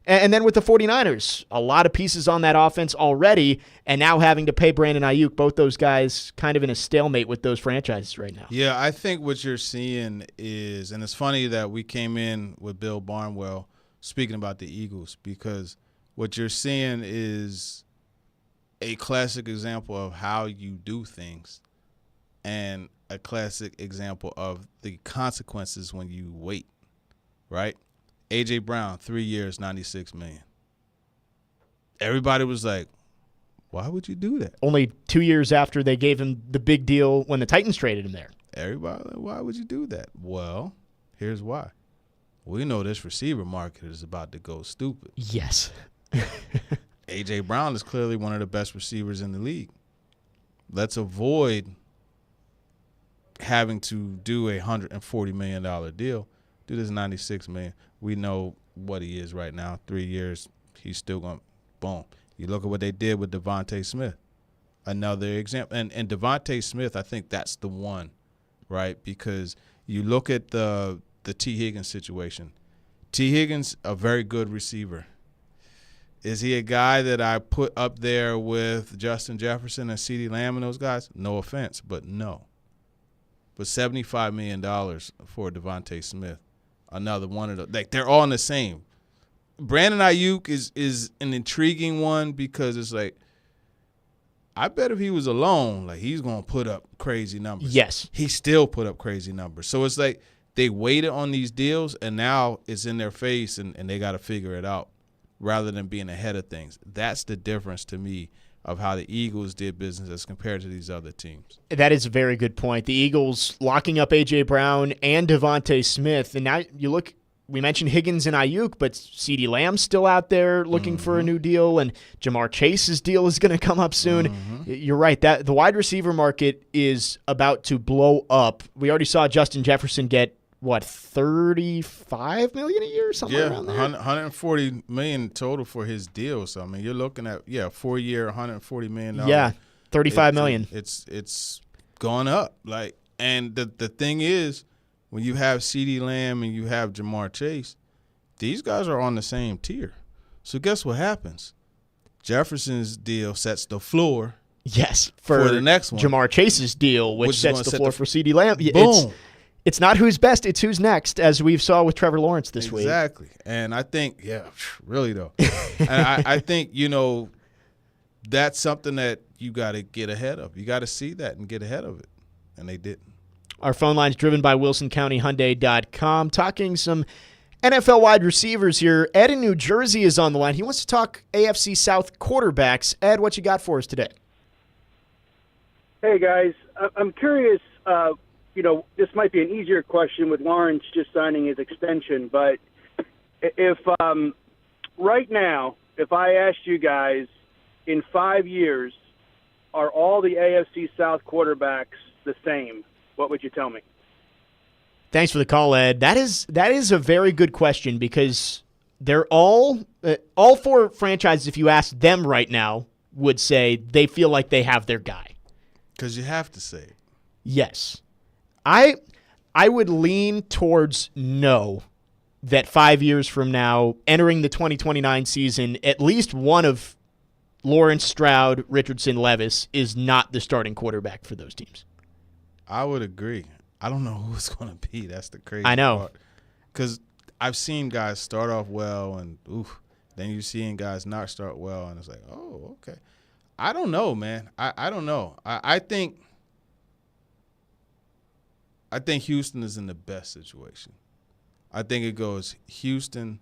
And then with the 49ers, a lot of pieces on that offense already, and now having to pay Brandon Ayuk, both those guys kind of in a stalemate with those franchises right now. Yeah, I think what you're seeing is, and it's funny that we came in with Bill Barnwell speaking about the Eagles, because what you're seeing is a classic example of how you do things, and a classic example of the consequences when you wait, right? A.J. Brown, 3 years, $96 million. Everybody was like, why would you do that? Only 2 years after they gave him the big deal when the Titans traded him there. Everybody, like, why would you do that? Well, here's why. We know this receiver market is about to go stupid. Yes. A.J. Brown is clearly one of the best receivers in the league. Let's avoid having to do a $140 million deal. Do this $96 million. We know what he is right now. 3 years, he's still going to boom. You look at what they did with Devontae Smith. Another example. And Devontae Smith, I think that's the one, right? Because you look at the T. Higgins situation. T. Higgins, a very good receiver. Is he a guy that I put up there with Justin Jefferson and CeeDee Lamb and those guys? No offense, but no. But $75 million for Devontae Smith, another one of the, like, they're all in the same. Brandon Ayuk is an intriguing one, because it's like, I bet if he was alone, like, he's gonna put up crazy numbers. Yes, he still put up crazy numbers. So it's like they waited on these deals, and now it's in their face, and they got to figure it out rather than being ahead of things. That's the difference to me of how the Eagles did business as compared to these other teams. That is a very good point. The Eagles locking up A.J. Brown and Devontae Smith. And now you look, we mentioned Higgins and Ayuk, but CeeDee Lamb's still out there looking for a new deal, and Jamar Chase's deal is going to come up soon. You're right. That the wide receiver market is about to blow up. We already saw Justin Jefferson get, what, $35 million a year, something around there? $140 million total for his deal. So I mean, you're looking at 4-year, $140 million. Yeah, $35 million. It's gone up. Like, and the thing is, when you have CeeDee Lamb and you have Jamar Chase, these guys are on the same tier. So guess what happens? Jefferson's deal sets the floor. Yes, for the next one. Jamar Chase's deal, which sets the floor for CeeDee Lamb. Boom. It's not who's best, it's who's next, as we've saw with Trevor Lawrence this week. Exactly. And I think, really though. And I think, that's something that you got to get ahead of. You got to see that and get ahead of it. And they didn't. Our phone line's driven by WilsonCountyHyundai.com. Talking some NFL wide receivers here. Ed in New Jersey is on the line. He wants to talk AFC South quarterbacks. Ed, what you got for us today? Hey, guys. I'm curious, this might be an easier question with Lawrence just signing his extension, but if right now, if I asked you guys in 5 years, are all the AFC South quarterbacks the same, what would you tell me? Thanks for the call, Ed. That is a very good question, because they're all four franchises, if you ask them right now, would say they feel like they have their guy. Because you have to say it. Yes. I would lean towards no, that 5 years from now, entering the 2029 season, at least one of Lawrence, Stroud, Richardson, Levis is not the starting quarterback for those teams. I would agree. I don't know who it's going to be. That's the crazy part. I know. Because I've seen guys start off well, and then you're seeing guys not start well, and it's like, oh, okay. I don't know, man. I don't know. I think I think Houston is in the best situation. I think it goes Houston,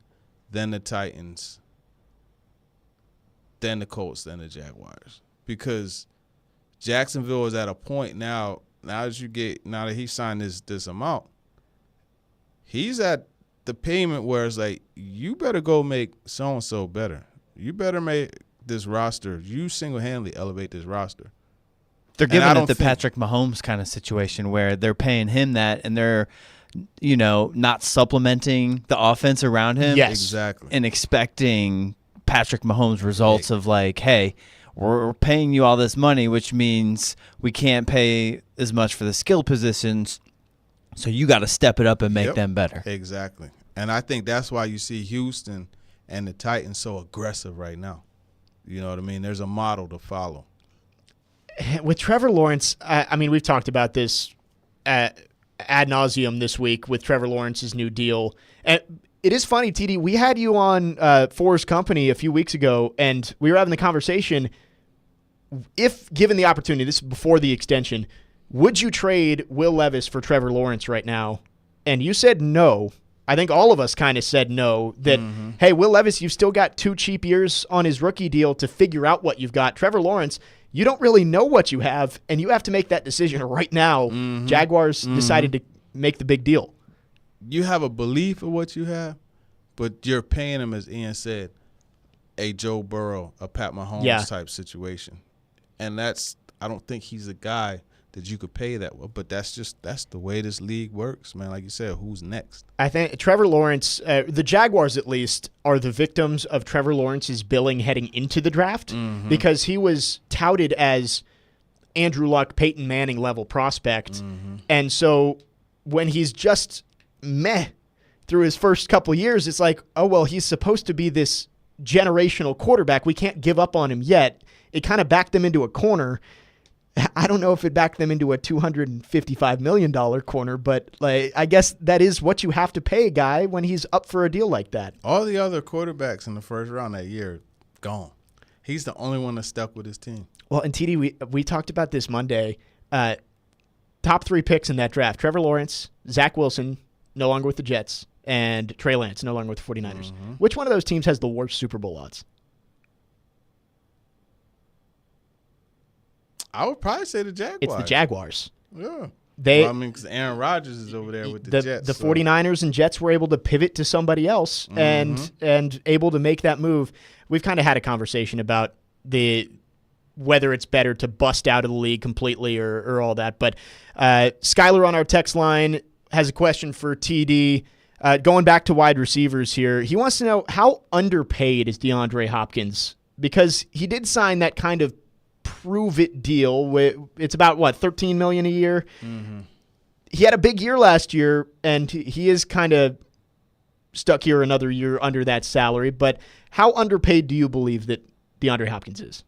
then the Titans, then the Colts, then the Jaguars. Because Jacksonville is at a point now that he signed this amount, he's at the payment where it's like, you better go make so-and-so better. You better make this roster. You single-handedly elevate this roster. They're giving it the Patrick Mahomes kind of situation where they're paying him that and they're, not supplementing the offense around him. Yes. Exactly. And expecting Patrick Mahomes results of like, hey, we're paying you all this money, which means we can't pay as much for the skill positions. So you got to step it up and make them better. Exactly. And I think that's why you see Houston and the Titans so aggressive right now. You know what I mean? There's a model to follow. With Trevor Lawrence, I mean, we've talked about this ad nauseum this week with Trevor Lawrence's new deal. And it is funny, TD, we had you on Forrest Company a few weeks ago, and we were having the conversation, if given the opportunity, this is before the extension, would you trade Will Levis for Trevor Lawrence right now? And you said no. I think all of us kind of said no, that, hey, Will Levis, you've still got 2 cheap years on his rookie deal to figure out what you've got. Trevor Lawrence, you don't really know what you have, and you have to make that decision right now. Jaguars decided to make the big deal. You have a belief of what you have, but you're paying him, as Ian said, a Joe Burrow, a Pat Mahomes type situation. And I don't think he's a guy that you could pay that well, but that's the way this league works, man. Like you said, who's next? I think Trevor Lawrence, the Jaguars at least, are the victims of Trevor Lawrence's billing heading into the draft because he was touted as Andrew Luck, Peyton Manning level prospect. And so when he's just meh through his first couple years, it's like, oh, well, he's supposed to be this generational quarterback. We can't give up on him yet. It kind of backed them into a corner. I don't know if it backed them into a $255 million corner, but I guess that is what you have to pay a guy when he's up for a deal like that. All the other quarterbacks in the first round that year, gone. He's the only one that stuck with his team. Well, and TD, we talked about this Monday. Top 3 picks in that draft: Trevor Lawrence, Zach Wilson, no longer with the Jets, and Trey Lance, no longer with the 49ers. Which one of those teams has the worst Super Bowl odds? I would probably say the Jaguars. It's the Jaguars. Yeah. They, because Aaron Rodgers is over there with the Jets. The 49ers and Jets were able to pivot to somebody else and able to make that move. We've kind of had a conversation about whether it's better to bust out of the league completely or all that. But Skylar on our text line has a question for TD. Going back to wide receivers here, he wants to know, how underpaid is DeAndre Hopkins? Because he did sign that kind of prove-it deal. It's about, $13 million a year? He had a big year last year, and he is kind of stuck here another year under that salary. But how underpaid do you believe that DeAndre Hopkins is?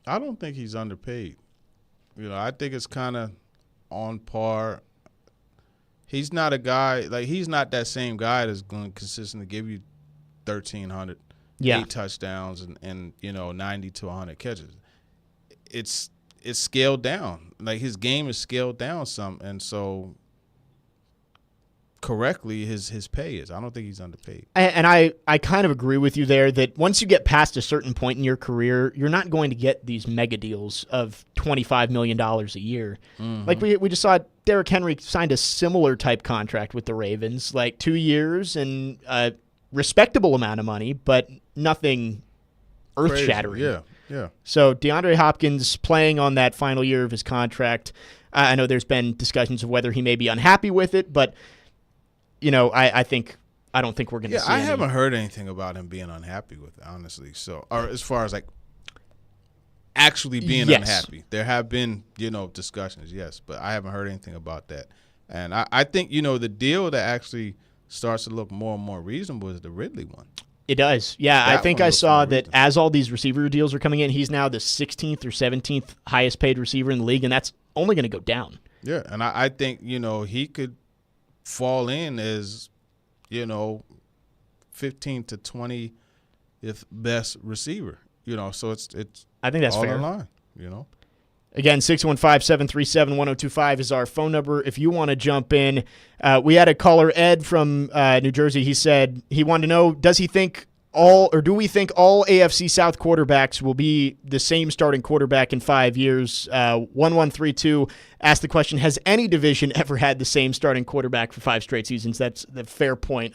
I don't think he's underpaid. I think it's kind of on par. He's not a guy, he's not that same guy that's going to consistently give you 1,300, 8 touchdowns, and 90 to 100 catches. It's scaled down. His game is scaled down some, and so correctly his pay is. I don't think he's underpaid. And I kind of agree with you there that once you get past a certain point in your career, you're not going to get these mega deals of $25 million a year. Like we just saw Derrick Henry signed a similar type contract with the Ravens, 2 years and a respectable amount of money, but nothing earth-shattering. Crazy. Yeah. So DeAndre Hopkins playing on that final year of his contract, I know there's been discussions of whether he may be unhappy with it, but I don't think we're going to see. I haven't heard anything about him being unhappy with it, honestly. So, or as far as actually being unhappy, there have been discussions, yes, but I haven't heard anything about that. And I think the deal that actually starts to look more and more reasonable is the Ridley one. It does. Yeah, I think I saw that as all these receiver deals are coming in, he's now the 16th or 17th highest paid receiver in the league, and that's only going to go down. Yeah, and I think, he could fall in as, 15 to 20th best receiver, so it's I think that's all fair. in line, Again, 615-737-1025 is our phone number if you want to jump in. We had a caller, Ed from New Jersey. He said he wanted to know, do we think all AFC South quarterbacks will be the same starting quarterback in 5 years? 1132 asked the question, has any division ever had the same starting quarterback for 5 straight seasons? That's the fair point.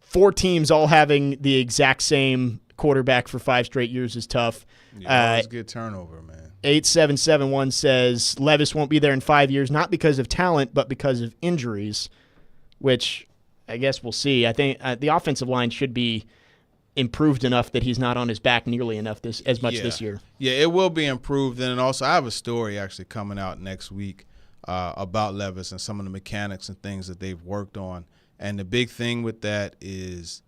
4 teams all having the exact same quarterback for 5 straight years is tough. You always get turnover, man. 8771 says Levis won't be there in 5 years, not because of talent, but because of injuries, which I guess we'll see. I think the offensive line should be improved enough that he's not on his back nearly enough this year. Yeah, it will be improved. And also, I have a story actually coming out next week about Levis and some of the mechanics and things that they've worked on. And the big thing with that is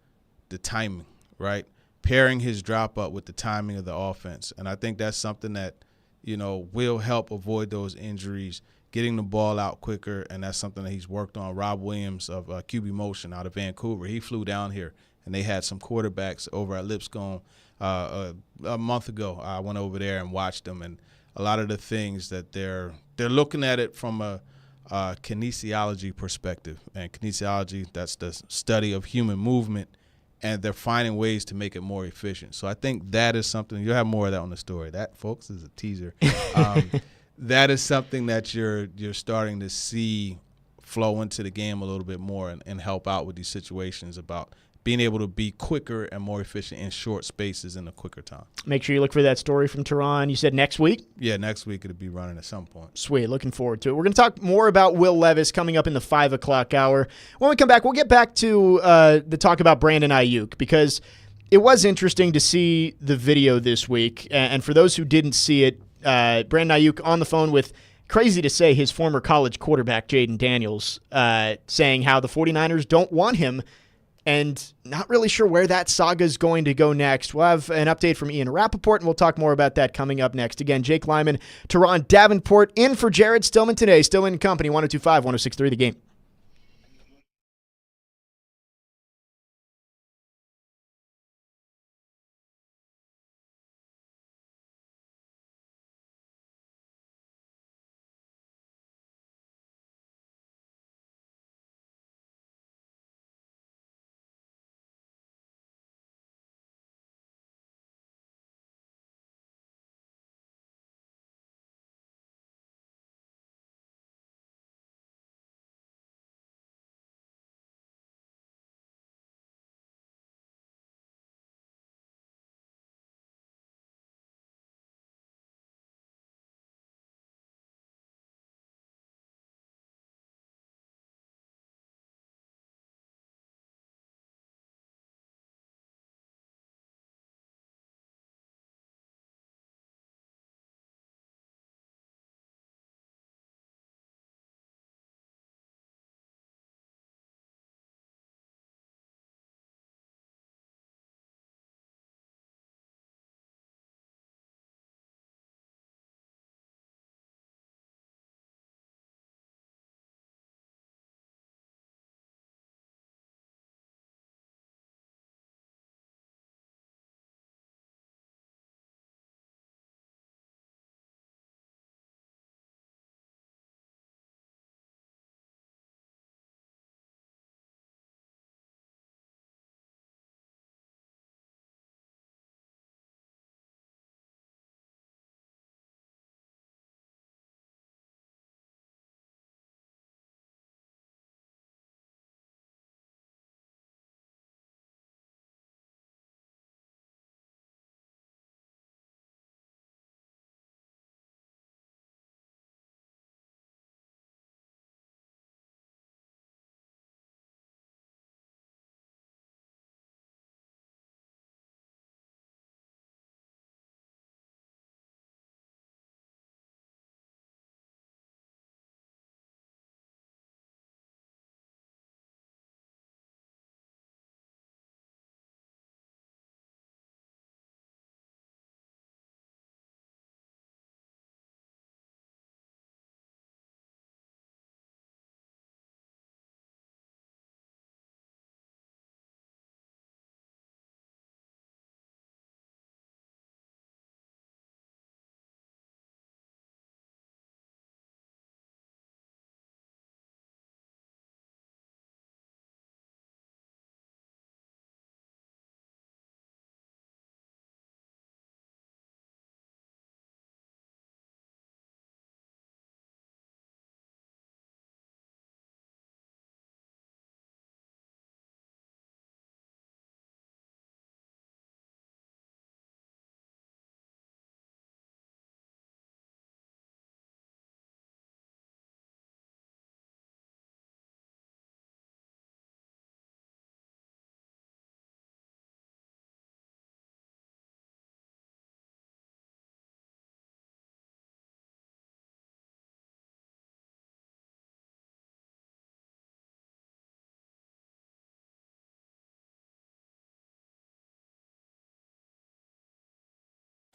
the timing, right? Pairing his drop up with the timing of the offense. And I think that's something that, will help avoid those injuries, getting the ball out quicker, and that's something that he's worked on. Rob Williams of QB Motion out of Vancouver, he flew down here, and they had some quarterbacks over at Lipscomb a month ago. I went over there and watched them, and a lot of the things that they're looking at it from a kinesiology perspective. And kinesiology, that's the study of human movement, and they're finding ways to make it more efficient. So I think that is something – you'll have more of that on the story. That, folks, is a teaser. That is something that you're starting to see flow into the game a little bit more and help out with these situations about being able to be quicker and more efficient in short spaces in a quicker time. Make sure you look for that story from Tehran. You said next week? Yeah, next week it'll be running at some point. Sweet. Looking forward to it. We're going to talk more about Will Levis coming up in the 5 o'clock hour. When we come back, we'll get back to the talk about Brandon Ayuk, because it was interesting to see the video this week. And for those who didn't see it, Brandon Ayuk on the phone with, crazy to say, his former college quarterback, Jaden Daniels, saying how the 49ers don't want him, and not really sure where that saga is going to go next. We'll have an update from Ian Rappaport, and we'll talk more about that coming up next. Again, Jake Lyman, Tehran Davenport in for Jared Stillman today. Stillman and Company, 102.5, 106.3 The Game.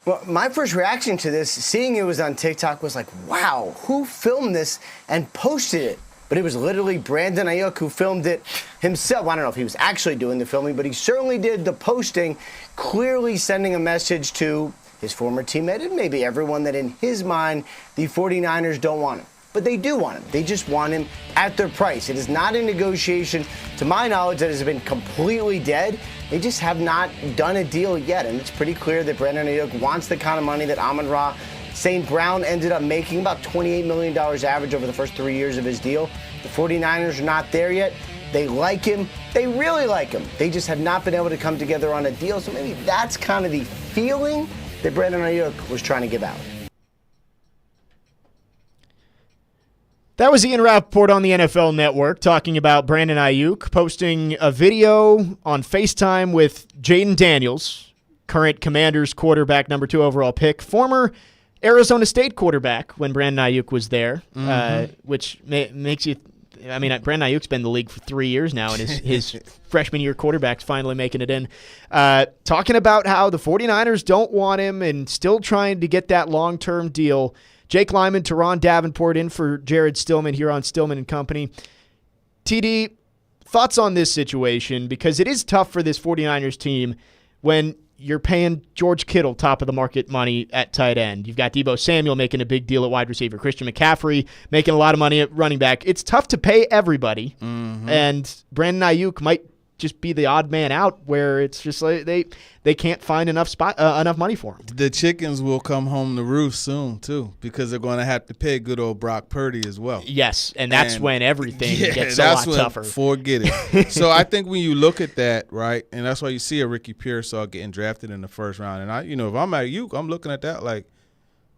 Well, my first reaction to this, seeing it was on TikTok, was like, wow, who filmed this and posted it? But it was literally Brandon Ayuk who filmed it himself. I don't know if he was actually doing the filming, but he certainly did the posting, clearly sending a message to his former teammate and maybe everyone that in his mind, the 49ers don't want him. But they do want him. They just want him at their price. It is not a negotiation, to my knowledge, that has been completely dead. They just have not done a deal yet. And it's pretty clear that Brandon Ayuk wants the kind of money that Amon-Ra St. Brown ended up making, about $28 million average over the first 3 years of his deal. The 49ers are not there yet. They like him. They really like him. They just have not been able to come together on a deal. So maybe that's kind of the feeling that Brandon Ayuk was trying to give out. That was Ian Rappaport on the NFL Network talking about Brandon Ayuk posting a video on FaceTime with Jaden Daniels, current Commanders quarterback, number 2 overall pick, former Arizona State quarterback when Brandon Ayuk was there, which makes you – I mean, Brandon Ayuk's been in the league for 3 years now, and his freshman year quarterback's finally making it in. Talking about how the 49ers don't want him and still trying to get that long-term deal. Jake Lyman, Teron Davenport in for Jared Stillman here on Stillman & Company. TD, thoughts on this situation? Because it is tough for this 49ers team when you're paying George Kittle top of the market money at tight end. You've got Deebo Samuel making a big deal at wide receiver. Christian McCaffrey making a lot of money at running back. It's tough to pay everybody, and Brandon Ayuk might just be the odd man out where it's just like they can't find enough money for him. The chickens will come home to roost soon too, because they're going to have to pay good old Brock Purdy as well. Yes, and that's when everything gets a lot tougher. Forget it. So I think when you look at that, right, and that's why you see a Ricky Pearsall getting drafted in the first round. And if I'm at Ayuk, I'm looking at that like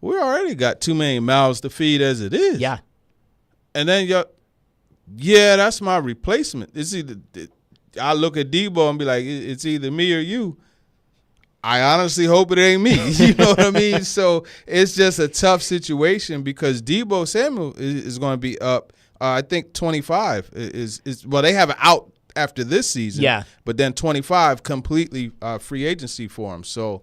we already got too many mouths to feed as it is. Yeah, and then that's my replacement. It's either I look at Deebo and be like, it's either me or you. I honestly hope it ain't me. You know what I mean? So it's just a tough situation because Deebo Samuel is going to be up. I think 25 is they have an out after this season. Yeah. But then 25 completely free agency for him. So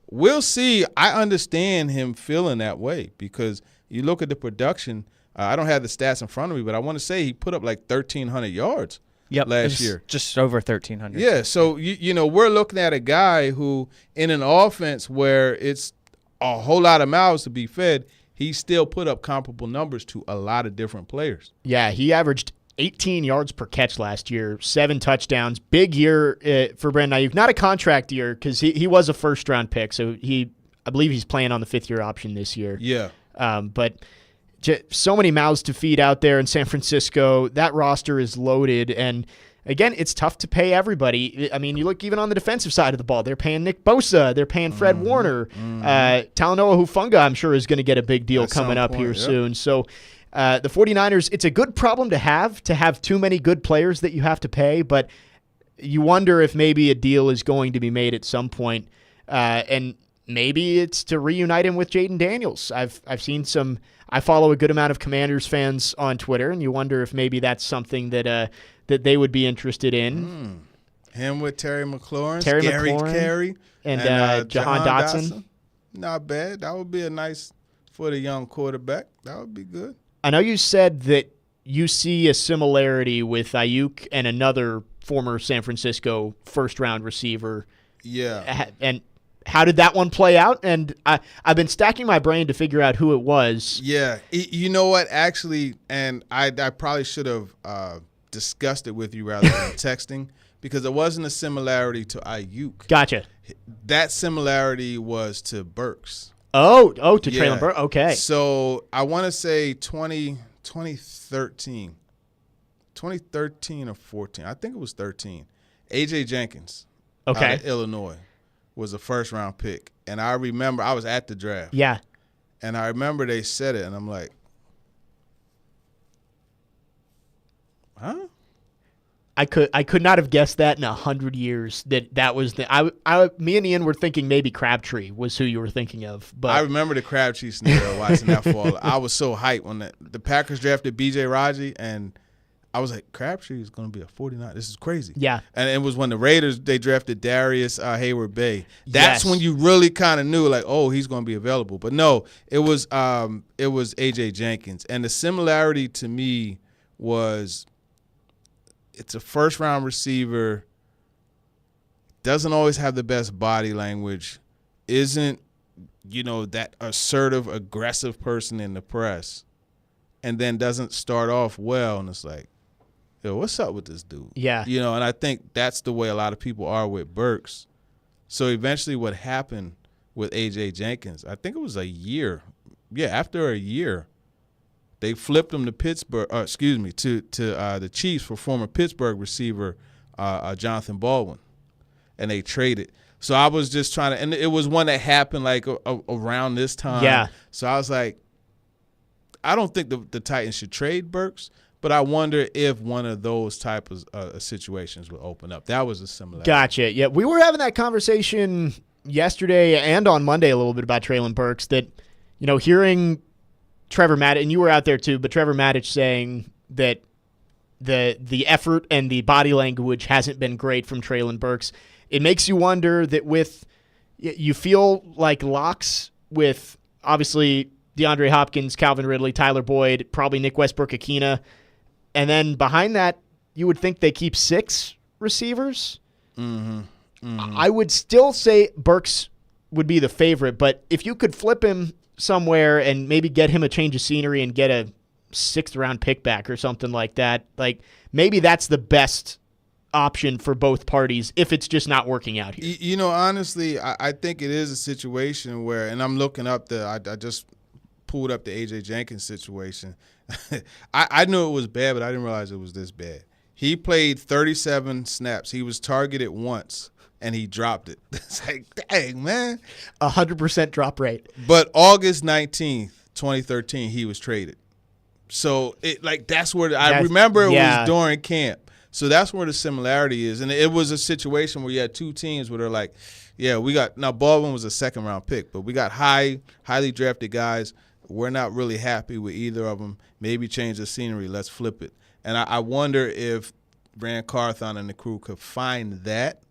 we'll see. I understand him feeling that way because you look at the production. I don't have the stats in front of me, but I want to say he put up like 1,300 yards. Last year. Just over 1,300. Yeah, so, we're looking at a guy who, in an offense where it's a whole lot of mouths to be fed, he still put up comparable numbers to a lot of different players. Yeah, he averaged 18 yards per catch last year, 7 touchdowns. Big year for Brandon Ayuk. Not a contract year because he was a first-round pick, so I believe he's playing on the 5th-year option this year. Yeah. But so many mouths to feed out there in San Francisco. That roster is loaded, and again, it's tough to pay everybody. I mean, you look even on the defensive side of the ball. They're paying Nick Bosa. They're paying Fred Warner. Talanoa Hufanga, I'm sure, is going to get a big deal coming up here soon. So the 49ers, it's a good problem to have too many good players that you have to pay, but you wonder if maybe a deal is going to be made at some point, and maybe it's to reunite him with Jaden Daniels. I've seen some. I follow a good amount of Commanders fans on Twitter, and you wonder if maybe that's something that they would be interested in. Him with Terry McLaurin, Gary Carey, and Jahan Dotson. Not bad. That would be a nice for the young quarterback. That would be good. I know you said that you see a similarity with Ayuk and another former San Francisco first-round receiver. Yeah. And how did that one play out? And I've been stacking my brain to figure out who it was. Yeah. You know what? Actually, and I probably should have discussed it with you rather than texting because it wasn't a similarity to Ayuk. Gotcha. That similarity was to Burks. To Treylon Burks. Okay. So I want to say 2013 or 14. I think it was 13. A.J. Jenkins out of Illinois was a first-round pick. And I remember I was at the draft. Yeah. And I remember they said it, and I'm like, huh? I could not have guessed that in 100 years that was me and Ian were thinking maybe Crabtree was who you were thinking of. But I remember the Crabtree scenario watching that fall. I was so hyped when the Packers drafted B.J. Raji, and I was like, Crabtree is going to be a 49. This is crazy. Yeah. And it was when the Raiders, they drafted Darius Hayward Bay. That's Yes. when you really kind of knew, like, oh, he's going to be available. But no, it was A.J. Jenkins. And the similarity to me was it's a first-round receiver, doesn't always have the best body language, isn't, that assertive, aggressive person in the press, and then doesn't start off well. And it's like, yo, what's up with this dude? Yeah. And I think that's the way a lot of people are with Burks. So eventually what happened with A.J. Jenkins, I think it was a year. Yeah, after a year, they flipped him to Pittsburgh, to the Chiefs for former Pittsburgh receiver Jonathan Baldwin, and they traded. So I was just trying to – and it was one that happened like around this time. Yeah. So I was like, I don't think the Titans should trade Burks, but I wonder if one of those type of situations will open up. That was a similar. Gotcha. Yeah, we were having that conversation yesterday and on Monday a little bit about Treylon Burks that, hearing Trevor Maddich, and you were out there too, but Trevor Maddich saying that the effort and the body language hasn't been great from Treylon Burks. It makes you wonder that you feel like locks with obviously DeAndre Hopkins, Calvin Ridley, Tyler Boyd, probably Nick Westbrook-Akina. And then behind that, you would think they keep 6 receivers. Mm-hmm. Mm-hmm. I would still say Burks would be the favorite, but if you could flip him somewhere and maybe get him a change of scenery and get a 6th-round pick back or something like that, like maybe that's the best option for both parties if it's just not working out here. Honestly, I think it is a situation where, and I'm looking up I just pulled up the A.J. Jenkins situation. I knew it was bad, but I didn't realize it was this bad. He played 37 snaps. He was targeted once, and he dropped it. It's like, dang, man. 100% drop rate. But August 19th, 2013, he was traded. So, that's where I remember it was during camp. So that's where the similarity is. And it was a situation where you had 2 teams where they're like, yeah, now Baldwin was a 2nd-round pick, but we got highly drafted guys. We're not really happy with either of them. Maybe change the scenery. Let's flip it. And I wonder if Rand Carthon and the crew could find that.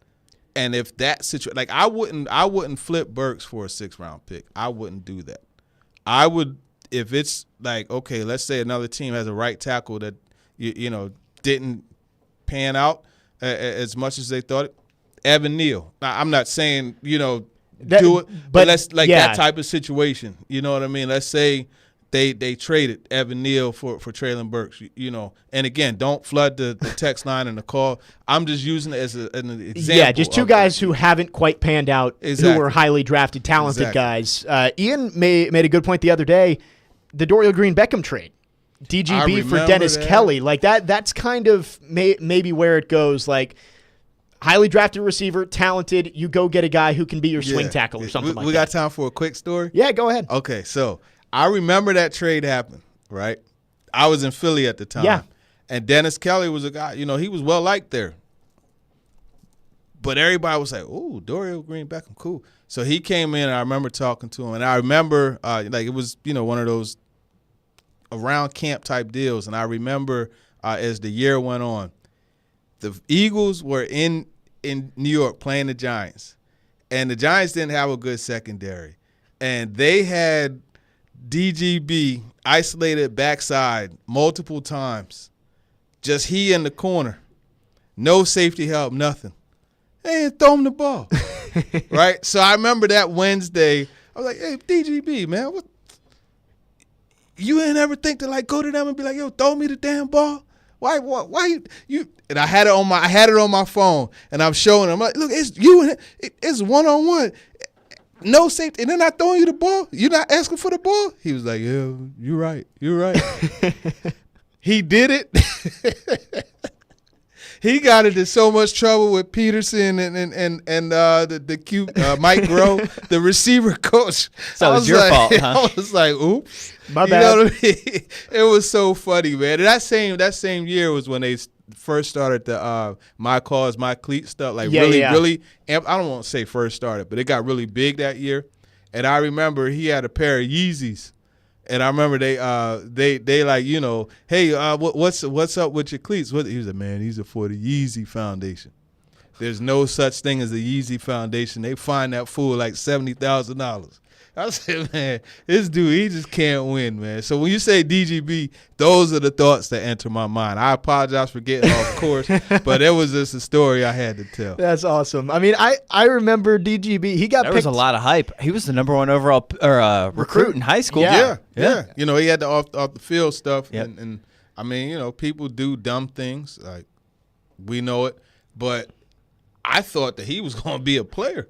And if that situation, like I wouldn't flip Burks for a 6th-round pick. I wouldn't do that. I would, if it's like, okay, let's say another team has a right tackle that didn't pan out as much as they thought it. Evan Neal. Now, I'm not saying, do it, but let's that type of situation. You know what I mean? Let's say they traded Evan Neal for Treylon Burks, And again, don't flood the text line and the call. I'm just using it as an example. Yeah, just 2 guys who haven't quite panned out, exactly. Who were highly drafted, talented guys. Ian made a good point the other day, the Dorial Green-Beckham trade. DGB for Dennis Kelly. Like that's kind of maybe where it goes. Like highly drafted receiver, talented, you go get a guy who can be your swing tackle or something like that. We got time for a quick story? Yeah, go ahead. Okay, so I remember that trade happened, right? I was in Philly at the time. Yeah. And Dennis Kelly was a guy, he was well liked there. But everybody was like, ooh, Dorial Green-Beckham, cool. So he came in and I remember talking to him. And I remember it was, one of those around camp type deals. And I remember as the year went on, the Eagles were in New York playing the Giants. And the Giants didn't have a good secondary. And they had DGB isolated backside multiple times. Just he in the corner. No safety help, nothing. They ain't throw him the ball. Right? So I remember that Wednesday, I was like, hey, DGB, man, what? You ain't ever think to go to them and be like, yo, throw me the damn ball? Why you? And I had it on my phone, and I'm showing him. I'm like, look, it's you and it's 1-on-1, no safety, and they're not throwing you the ball. You're not asking for the ball. He was like, yeah, you're right. He did it. He got into so much trouble with Peterson and the cute Mike Groh, the receiver coach. So it was your fault, huh? I was like, oops. My bad. You know what I mean? It was so funny, man. And that same year was when they first started the My Cause, My Cleat stuff. Really, I don't want to say first started, but it got really big that year. And I remember he had a pair of Yeezys. And I remember they like, you know, hey, what's up with your cleats? He was like, man, these are for the Yeezy Foundation. There's no such thing as a Yeezy Foundation. They find that fool like $70,000. I said, man, this dude, he just can't win, man. So when you say DGB, those are the thoughts that enter my mind. I apologize for getting off course, but it was just a story I had to tell. That's awesome. I mean, I remember DGB. He got There picked. was a lot of hype. He was the number 1 overall recruit in high school. Yeah. You know, he had the off the field stuff, Yep. and I mean, you know, people do dumb things, like we know it, but I thought that he was going to be a player.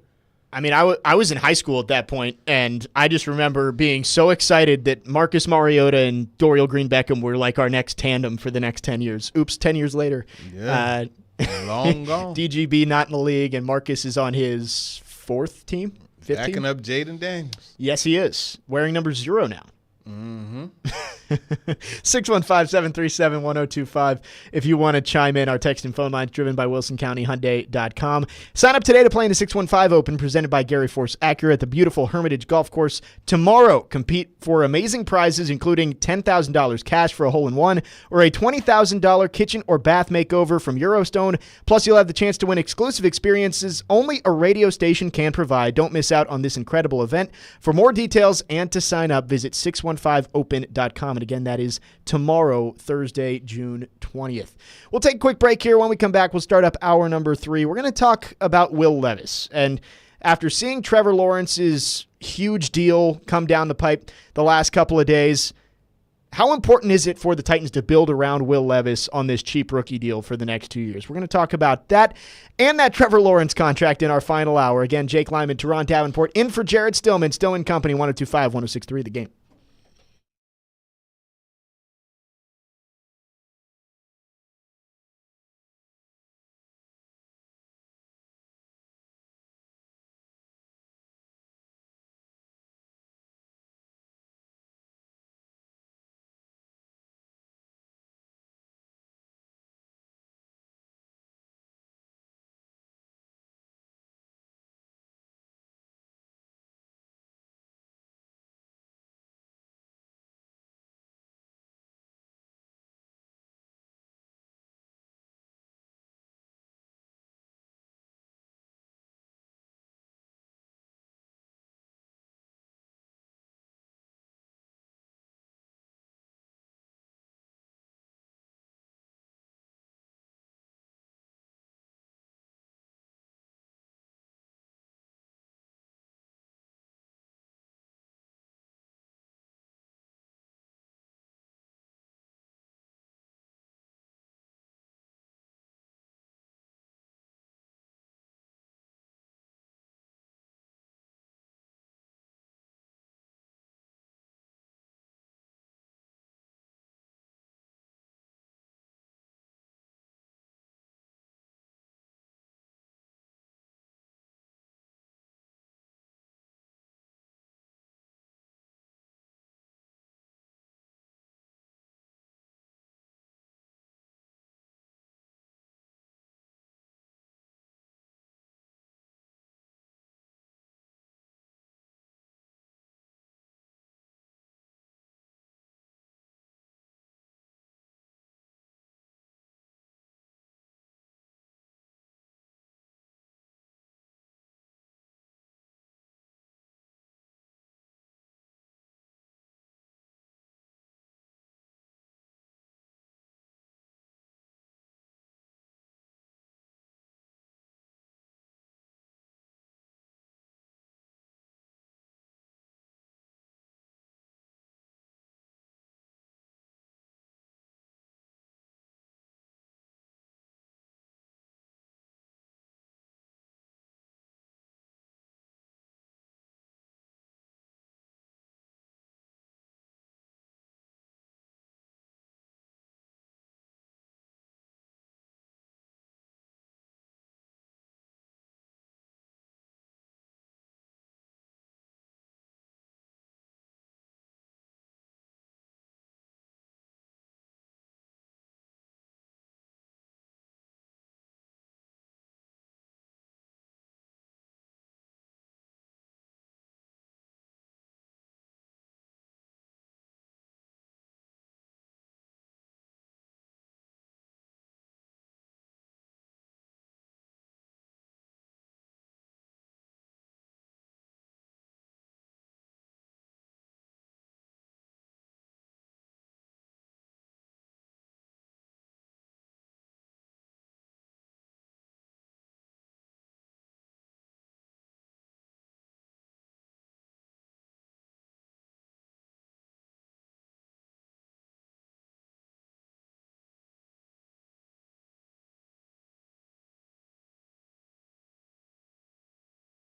I mean, I was in high school at that point, and I just remember being so excited that Marcus Mariota and Dorial Green Beckham were like our next tandem for the next 10 years. Oops, 10 years later. Yeah, long gone. DGB not in the league, and Marcus is on his 4th team, 5th Backing team? up Jaden Daniels. Yes, he is. Wearing number 0 now. Mm-hmm. 615-737-1025 if you want to chime in. Our text and phone lines driven by WilsonCountyHyundai.com. Sign up today to play in the 615 Open presented by Gary Force Acura at the beautiful Hermitage Golf Course. Tomorrow, compete for amazing prizes including $10,000 cash for a hole-in-one or a $20,000 kitchen or bath makeover from Eurostone. Plus, you'll have the chance to win exclusive experiences only a radio station can provide. Don't miss out on this incredible event. For more details and to sign up, visit 615open.com. And again, that is tomorrow, Thursday, June 20th. We'll take a quick break here. When we come back, we'll start up hour number 3. We're going to talk about Will Levis. And after seeing Trevor Lawrence's huge deal come down the pipe the last couple of days, how important is it for the Titans to build around Will Levis on this cheap rookie deal for the next 2 years? We're going to talk about that and that Trevor Lawrence contract in our final hour. Again, Jake Lyman, Teron Davenport, in for Jared Stillman, Stillman Company, 102.5, 106.3 The Game.